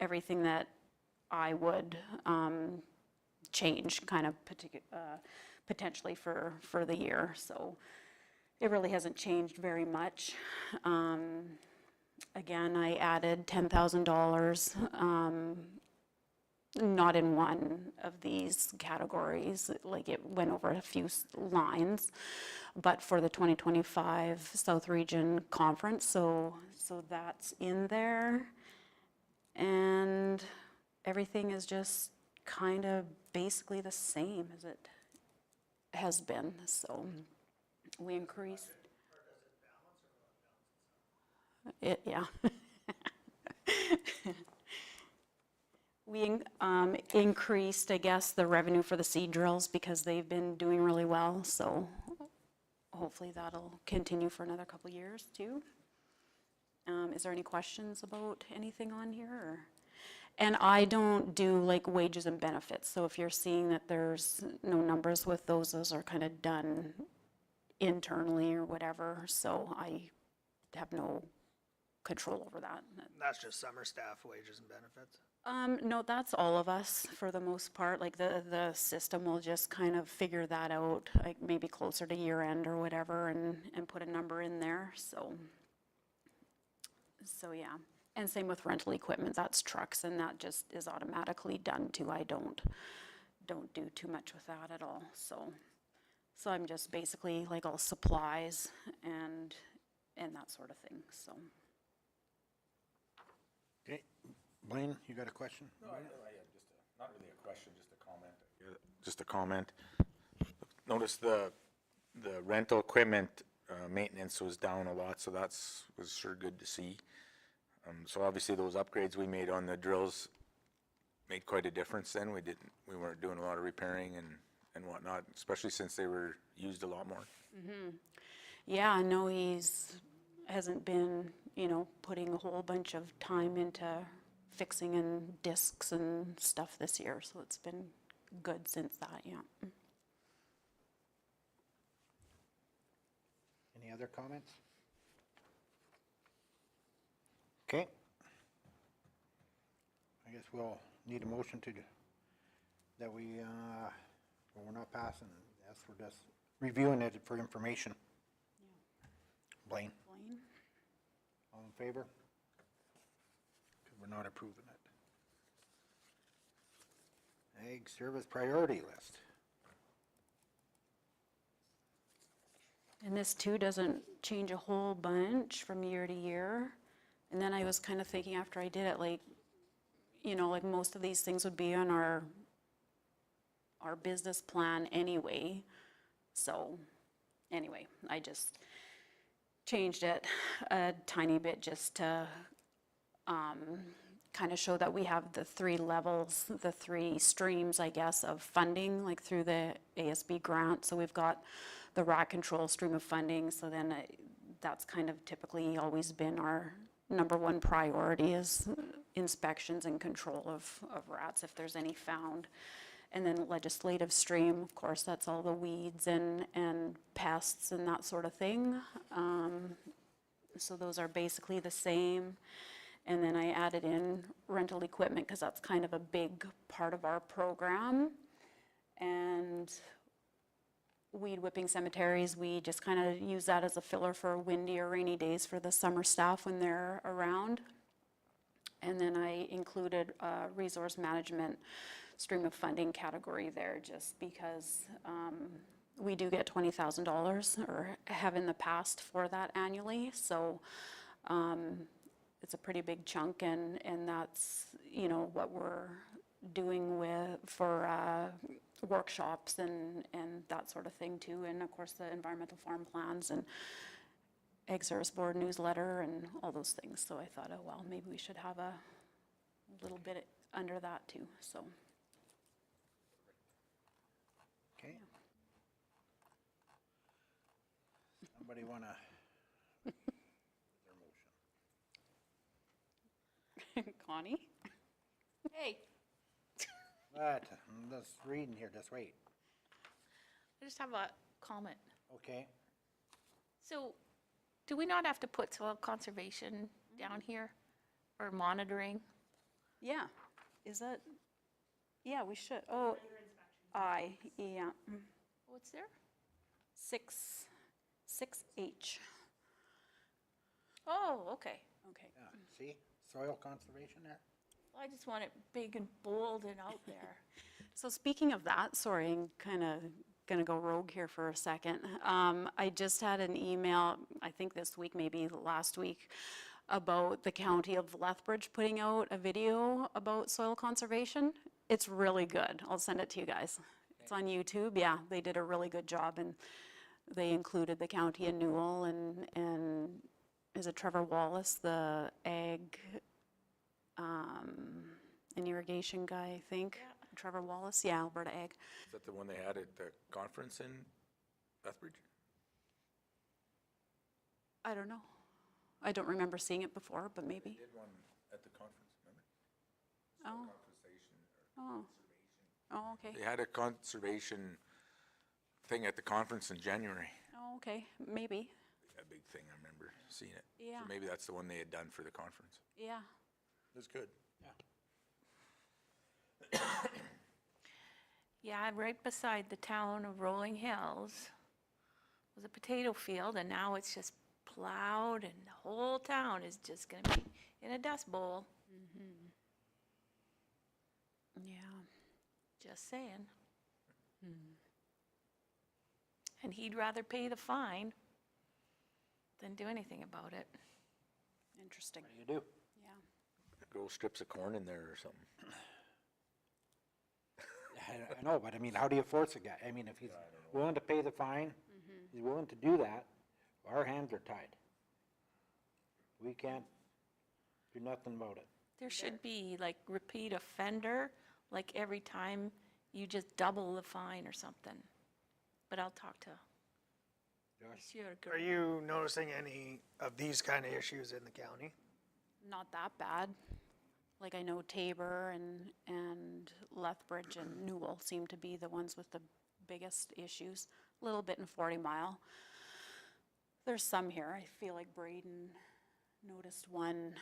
everything that I would change kind of potentially for the year. So it really hasn't changed very much. Again, I added $10,000, not in one of these categories, like it went over a few lines, but for the 2025 South Region Conference, so that's in there. And everything is just kind of basically the same as it has been, so we increased. Yeah. We increased, I guess, the revenue for the seed drills because they've been doing really well, so hopefully that'll continue for another couple years too. Is there any questions about anything on here? Or? And I don't do like wages and benefits, so if you're seeing that there's no numbers with those are kind of done internally or whatever, so I have no control over that. That's just summer staff wages and benefits. No, that's all of us for the most part. Like the system will just kind of figure that out, like maybe closer to year end or whatever, and put a number in there. So yeah. And same with rental equipment. That's trucks, and that just is automatically done too. I don't do too much with that at all. So I'm just basically like all supplies and that sort of thing. So. Okay, Blaine, you got a question? No, I not really a question, just a comment. Just a comment. Notice the rental equipment maintenance was down a lot, so was sure good to see. So obviously those upgrades we made on the drills made quite a difference then. We weren't doing a lot of repairing and whatnot, especially since they were used a lot more. Mm-hmm. Yeah, I know hasn't been, putting a whole bunch of time into fixing and discs and stuff this year, so it's been good since that, yeah. Any other comments? Okay. I guess we'll need a motion that we're not passing, as we're just reviewing it for information. Blaine? Blaine? All in favor? 'Cause we're not approving it. Ag Service Priority List. And this too doesn't change a whole bunch from year to year. And then I was kind of thinking after I did it, like most of these things would be on our business plan anyway. So anyway, I just changed it a tiny bit just to kind of show that we have the three levels, the three streams, I guess, of funding, like through the ASB grant. So we've got the rat control stream of funding. So then that's kind of typically always been our number one priority is inspections and control of rats if there's any found. And then legislative stream, of course, that's all the weeds and pests and that sort of thing. So those are basically the same. And then I added in rental equipment because that's kind of a big part of our program. And weed whipping cemeteries, we just kind of use that as a filler for windy or rainy days for the summer staff when they're around. And then I included a resource management stream of funding category there just because we do get $20,000 or have in the past for that annually. So it's a pretty big chunk and that's, what we're doing for workshops and that sort of thing too. And of course the environmental farm plans and Ag Service Board newsletter and all those things. So I thought, oh, well, maybe we should have a little bit under that too, so. Okay. Somebody want to their motion? Connie? Hey, But I'm just reading here, just wait. I just have a comment. Okay. So, do we not have to put soil conservation down here or monitoring? Yeah, is that, yeah, we should, oh, I, yeah, What's there? 6H. Oh, okay. Okay. Yeah, see, soil conservation there? Well, I just want it big and bold and out there. So speaking of that, sorry, I'm kind of going to go rogue here for a second. I just had an email, I think this week, maybe last week, about the county of Lethbridge putting out a video about soil conservation. It's really good. I'll send it to you guys. It's on YouTube. Yeah, they did a really good job, and they included the county of Newell and is it Trevor Wallace, the ag and irrigation guy, I think? Trevor Wallace, yeah, Alberta Ag. Is that the one they had at the conference in Lethbridge? I don't know. I don't remember seeing it before, but maybe. Did one at the conference, remember? Oh. Oh. Oh, okay. They had a conservation thing at the conference in January. Oh, okay, maybe. A big thing, I remember seeing it. Yeah. So maybe that's the one they had done for the conference. Yeah. It was good. Yeah, right beside the town of Rolling Hills was a potato field, and now it's just plowed, and the whole town is just gonna be in a dust bowl. Yeah. Just saying. And he'd rather pay the fine than do anything about it. Interesting. What do you do? Yeah. Grow strips of corn in there or something. I know, but I mean, how do you force a guy? I mean, if he's willing to pay the fine, he's willing to do that, our hands are tied. We can't do nothing about it. There should be like repeat offender, like every time you just double the fine or something. But I'll talk to Josh? Monsieur Are you noticing any of these kind of issues in the county? Not that bad. Like I know Tabor and Lethbridge and Newell seem to be the ones with the biggest issues. A little bit in 40 Mile. There's some here. I feel like Braden noticed one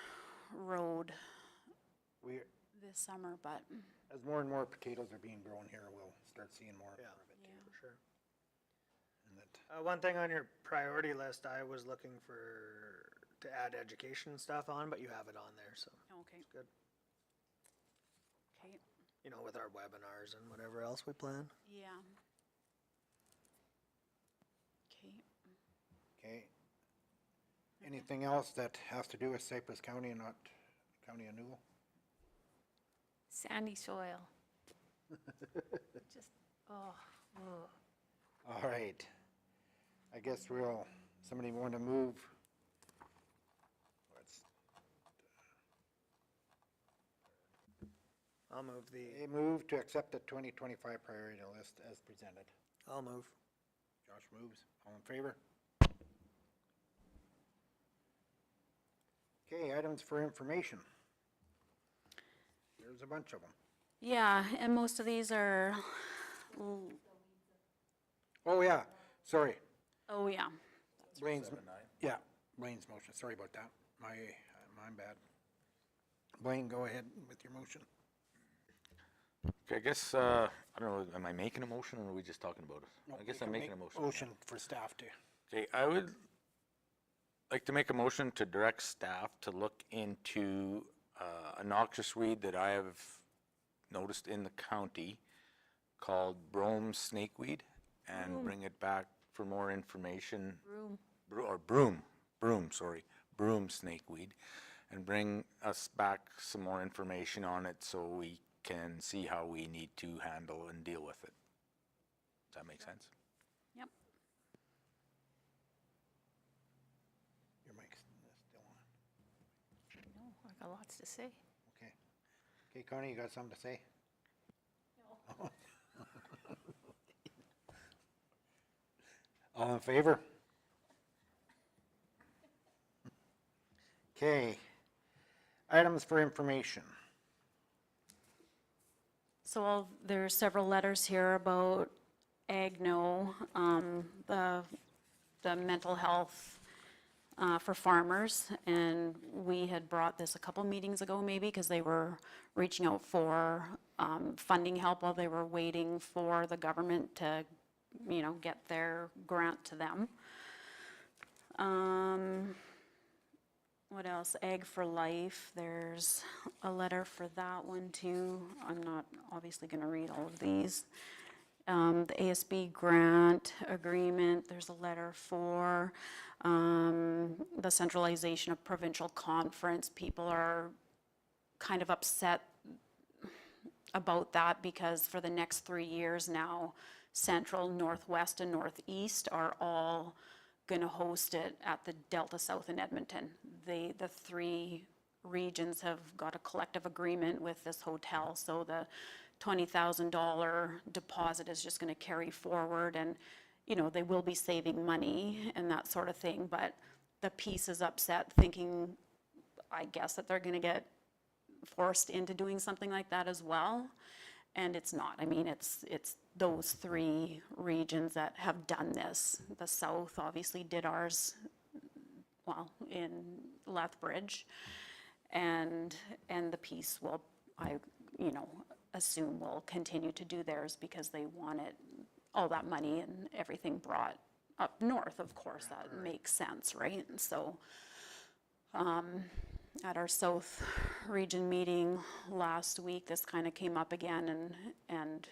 road We, this summer, but as more and more potatoes are being grown here, we'll start seeing more of it. yeah. For sure. And that, One thing on your priority list, I was looking to add education stuff on, but you have it on there, so Okay. good. Okay. You know, with our webinars and whatever else we plan. Yeah. Okay. okay. Anything else that has to do with Cypress County and not County of Newell? sandy soil. Just, oh. All right. I guess somebody want to move? I'll move A move to accept the 2025 priority list as presented. I'll move. Josh moves. All in favor? Okay, items for information. There's a bunch of them. Yeah, and most of these are, Oh, yeah, sorry. oh yeah. Blaine's, yeah, Blaine's motion. Sorry about that. My bad. Blaine, go ahead with your motion. Okay, I guess, I don't know, am I making a motion or are we just talking about it? No, I guess you I'm can making a make motion. Motion for staff to. Okay, I would like to make a motion to direct staff to look into a noxious weed that I have noticed in the county called brome snakeweed and bring it back for more information. Broom snakeweed, and bring us back some more information on it so we can see how we need to handle and deal with it. Does that make sense? Yep. Your mic's still on. No, I got lots to say. Okay. Okay, Connie, you got something to say? No. All in favor? Okay. Items for information. So there's several letters here about AgNo, the mental health for farmers, and we had brought this a couple meetings ago maybe, because they were reaching out for funding help while they were waiting for the government to, get their grant to them. What else? Ag for Life, there's a letter for that one too. I'm not obviously going to read all of these. The ASB grant agreement, there's a letter for the centralization of provincial conference. People are kind of upset about that because for the next 3 years now, Central, Northwest, and Northeast are all going to host it at the Delta South in Edmonton. The three regions have got a collective agreement with this hotel, so the $20,000 deposit is just going to carry forward, and they will be saving money and that sort of thing, but the piece is upset thinking, I guess, that they're going to get forced into doing something like that as well, and it's not. I mean, it's those three regions that have done this. The South obviously did ours, well, in Lethbridge, and the piece will, I assume, will continue to do theirs because they wanted all that money and everything brought up north. Of course, that makes sense, right? And so at our South region meeting last week, this kind of came up again, and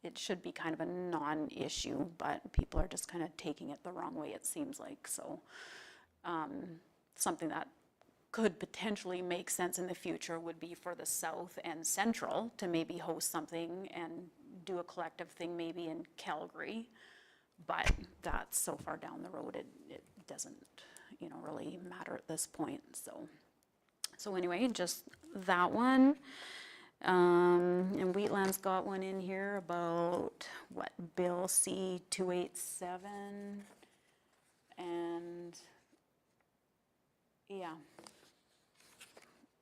it should be kind of a non-issue, but people are just kind of taking it the wrong way, it seems like. So something that could potentially make sense in the future would be for the South and Central to maybe host something and do a collective thing maybe in Calgary, but that's so far down the road, it doesn't really matter at this point. So anyway, just that one. And Wheatland's got one in here about what, Bill C-287, and yeah.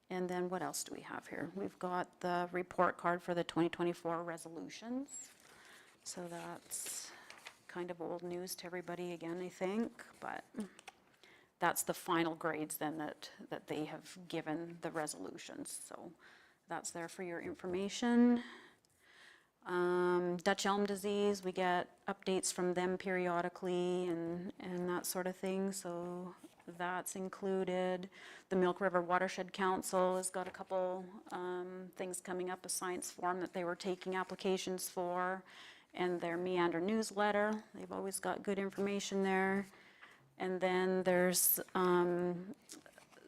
And then what else do we have here? We've got the report card for the 2024 resolutions. So that's kind of old news to everybody again, I think, but that's the final grades then that they have given the resolutions. So that's there for your information. Dutch elm disease, we get updates from them periodically and that sort of thing. So that's included. The Milk River Watershed Council has got a couple things coming up, a science forum that they were taking applications for, and their Meander newsletter. They've always got good information there. And then there's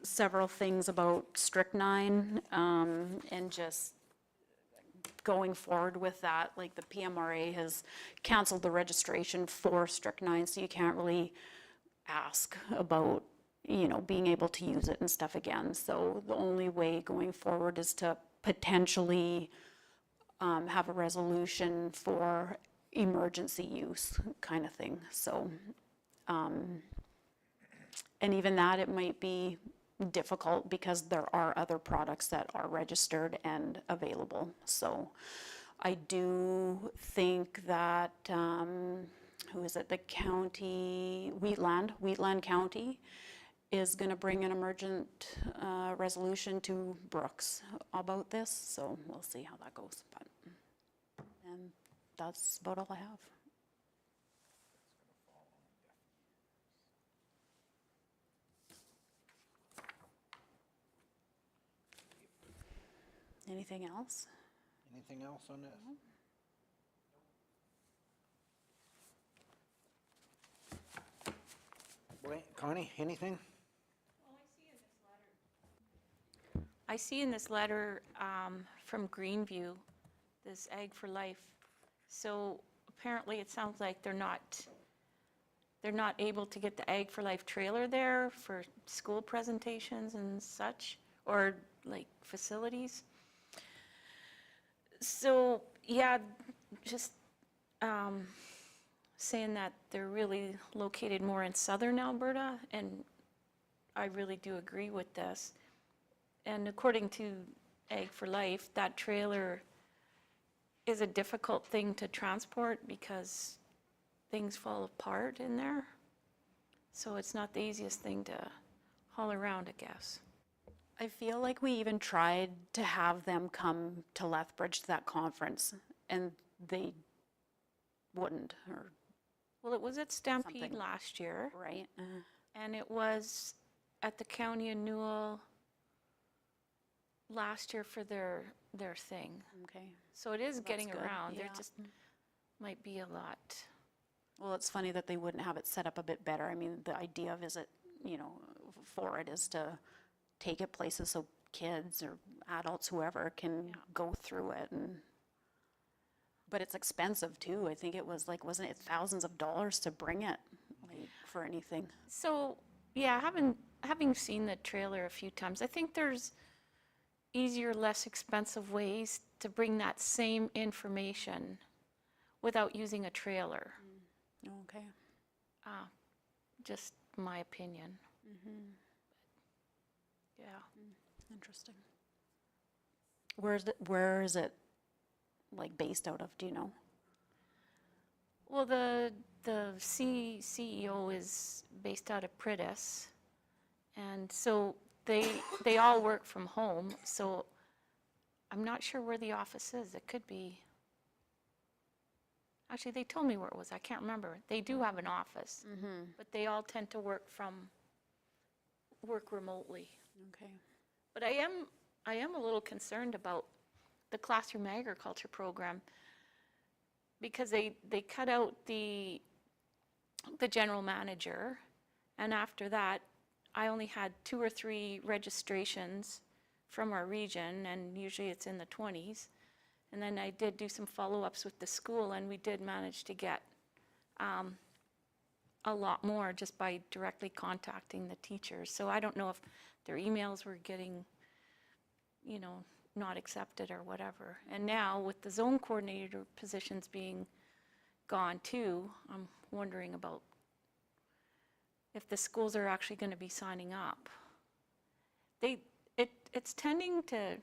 several things about strychnine and just going forward with that. Like the PMRA has canceled the registration for strychnine, so you can't really ask about being able to use it and stuff again. So the only way going forward is to potentially have a resolution for emergency use kind of thing. So and even that, it might be difficult because there are other products that are registered and available. So I do think that who is it, the county, Wheatland County is going to bring an emergent resolution to Brooks about this, so we'll see how that goes. And that's about all I have. Anything else? Anything else on this? Connie, anything? I see in this letter from Greenview, this Ag for Life. So apparently it sounds like they're not able to get the Ag for Life trailer there for school presentations and such, or like facilities. So yeah, just saying that they're really located more in southern Alberta, and I really do agree with this. And according to Ag for Life, that trailer is a difficult thing to transport because things fall apart in there. So it's not the easiest thing to haul around, I guess. I feel like we even tried to have them come to Lethbridge to that conference, and they wouldn't, or, Well, it was at Stampede Something. last year, right? and it was at the county in Newell last year for their thing. Okay. So it is Well, that's getting good, around. There yeah. just might be a lot. Well, it's funny that they wouldn't have it set up a bit better. I mean, the idea of for it is to take it places so kids or adults, whoever, can go through it, but it's expensive too. I think it was like, wasn't it thousands of dollars to bring it, like, for anything? So, yeah, having seen the trailer a few times, I think there's easier, less expensive ways to bring that same information without using a trailer. Okay. Just my opinion. Yeah. Interesting. Where is it like based out of, do you know? Well, the CEO is based out of Pritis, and so they all work from home, so I'm not sure where the office is. It could be, actually, they told me where it was. I can't remember. They do have an office, but they all tend to work remotely. Okay. But I am a little concerned about the classroom agriculture program, because they cut out the general manager, and after that, I only had 2 or 3 registrations from our region, and usually it's in the 20s. And then I did do some follow-ups with the school, and we did manage to get a lot more just by directly contacting the teachers. So I don't know if their emails were getting, not accepted or whatever. And now with the zone coordinator positions being gone too, I'm wondering about if the schools are actually going to be signing up. It's tending to,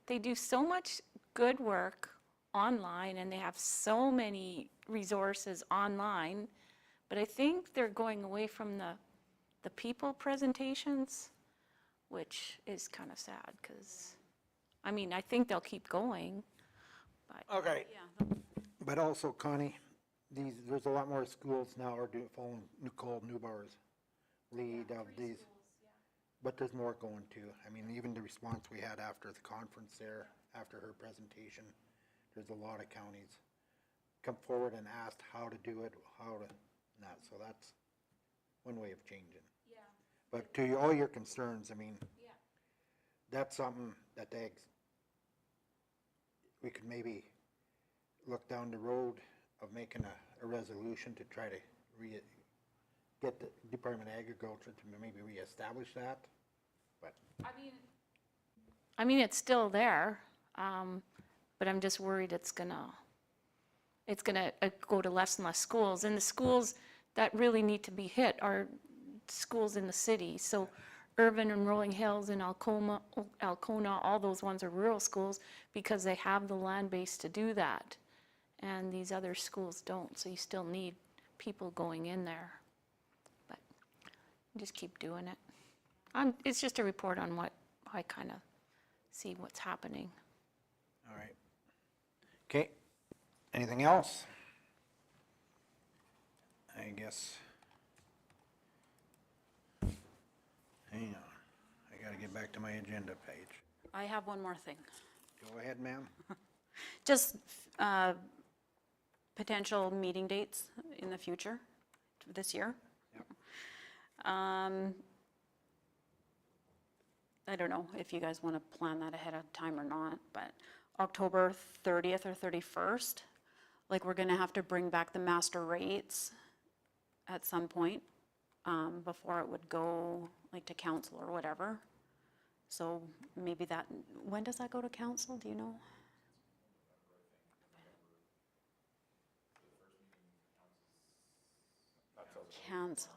they do so much good work online, and they have so many resources online, but I think they're going away from the people presentations, which is kind of sad, because, I think they'll keep going, but. Okay. Yeah. But also, Connie, there's a lot more schools now are following Nicole Newbar's lead of these. But there's more going too. Even the response we had after the conference there, after her presentation, there's a lot of counties come forward and asked how to do it, that. So that's one way of changing. Yeah. But to all your concerns, that's something that we could maybe look down the road of making a resolution to try to get the Department of Agriculture to maybe reestablish that, but. It's still there, but I'm just worried it's gonna go to less and less schools. And the schools that really need to be hit are schools in the city. So Irvin and Rolling Hills and Alcona, all those ones are rural schools because they have the land base to do that. And these other schools don't, so you still need people going in there. But just keep doing it. It's just a report on what I kind of see what's happening. All right. Okay. Anything else? I guess. Hang on. I gotta get back to my agenda page. I have one more thing. Go ahead, ma'am. Just potential meeting dates in the future, this year. Yep. I don't know if you guys want to plan that ahead of time or not, but October 30th or 31st, like, we're going to have to bring back the master rates at some point before it would go like to council or whatever. So maybe that, when does that go to council, do you know? Canceled.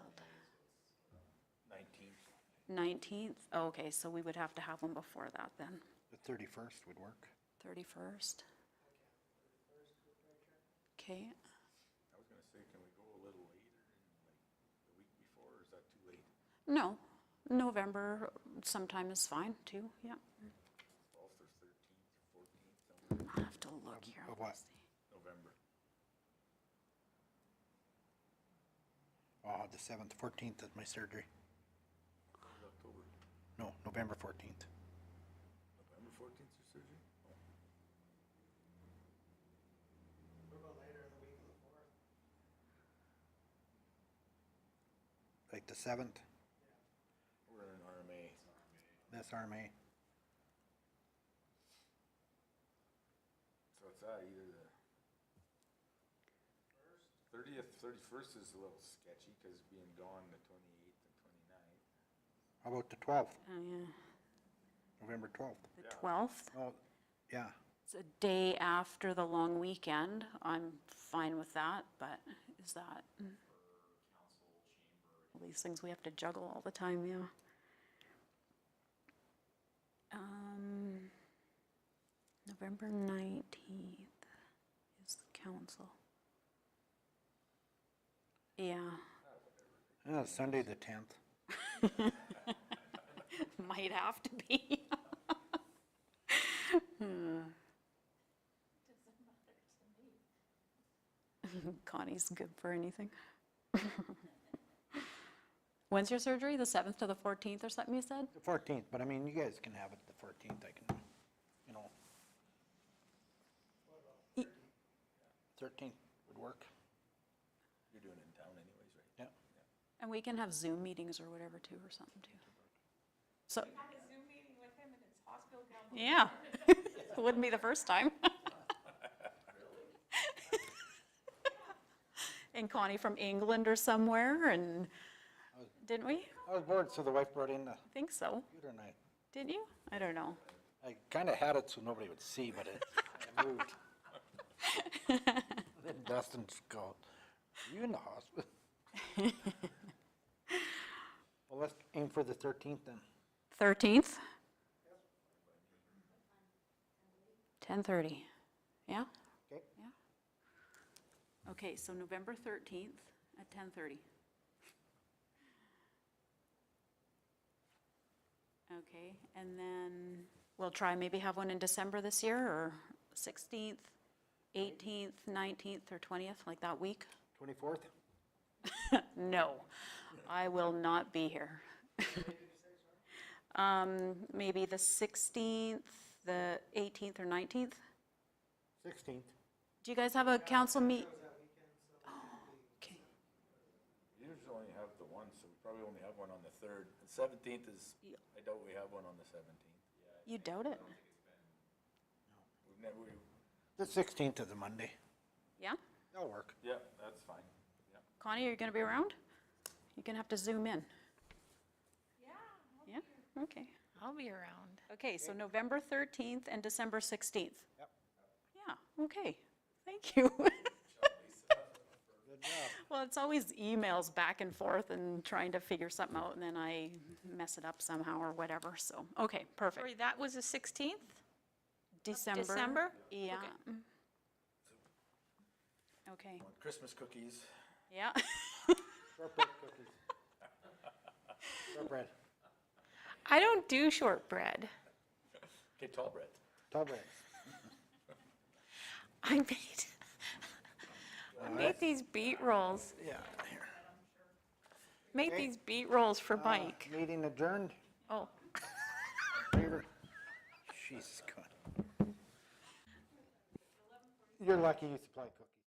19th? Oh, okay, so we would have to have one before that then, The 31st would work. 31st. Okay, I was gonna say, can we go a little later, like the week before, or is that too late? no, November sometime is fine too, yeah. 12th or 13th, 14th, I'll have to look here. Of what? let's see. November. Oh, the 7th, 14th is my surgery. October. No, November 14th. November 14th is your surgery? Like the 7th, We're in RMA. this RMA. So it's either the 30th, 31st is a little sketchy because being gone the 28th and 29th. How about the 12th, Oh, yeah, November 12th? the 12th. Oh, yeah, It's a day after the long weekend. I'm fine with that, but is that? All these things we have to juggle all the time, yeah. November 19th is the council. Yeah, Sunday the 10th. might have to be. Connie's good for anything. When's your surgery? The 7th to the 14th or something you said? The 14th, but I mean, you guys can have it the 14th, I can, you know. 13th would work, You're doing it in town anyways, right? yeah. And we can have Zoom meetings or whatever too, or something too. So. Yeah, it wouldn't be the first time. And Connie from England or somewhere, and, didn't we? I was bored, so the wife brought in the I think so. computer and Didn't you? I don't know. I kind of had it so nobody would see, but it moved. Then Dustin's called, "Are you in the hospital?" Well, let's aim for the 13th then. 13th? 10:30, yeah? Okay. Yeah. Okay, so November 13th at 10:30. Okay, and then we'll try maybe have one in December this year, or 16th, 18th, 19th, or 20th, like that week? 24th? No, I will not be here. Maybe the 16th, the 18th, or 19th? 16th. Do you guys have a council meet? Oh, okay. We usually only have the one, so we probably only have one on the 3rd. The 17th is, I doubt we have one on the 17th. You doubt it? We've never, The 16th is a Monday. Yeah? That'll work. yeah, that's fine. Yeah. Connie, are you gonna be around? You're gonna have to zoom in. Yeah? Yeah, okay. I'll be around. Okay, so November 13th and December 16th. Yep. Yeah, okay, thank you. Good job. Well, it's always emails back and forth and trying to figure something out, and then I mess it up somehow or whatever, so, okay, perfect. Sorry, that was the 16th? December? December? Yeah. Okay. Okay, Want Christmas cookies. yeah. Shortbread cookies. Shortbread. I don't do shortbread. Okay, tall bread. Tall bread. I made these beet rolls. Yeah, here. Made these beet rolls for Mike. Meeting adjourned. Oh, Favor? Jesus, God. You're lucky you supply cookies.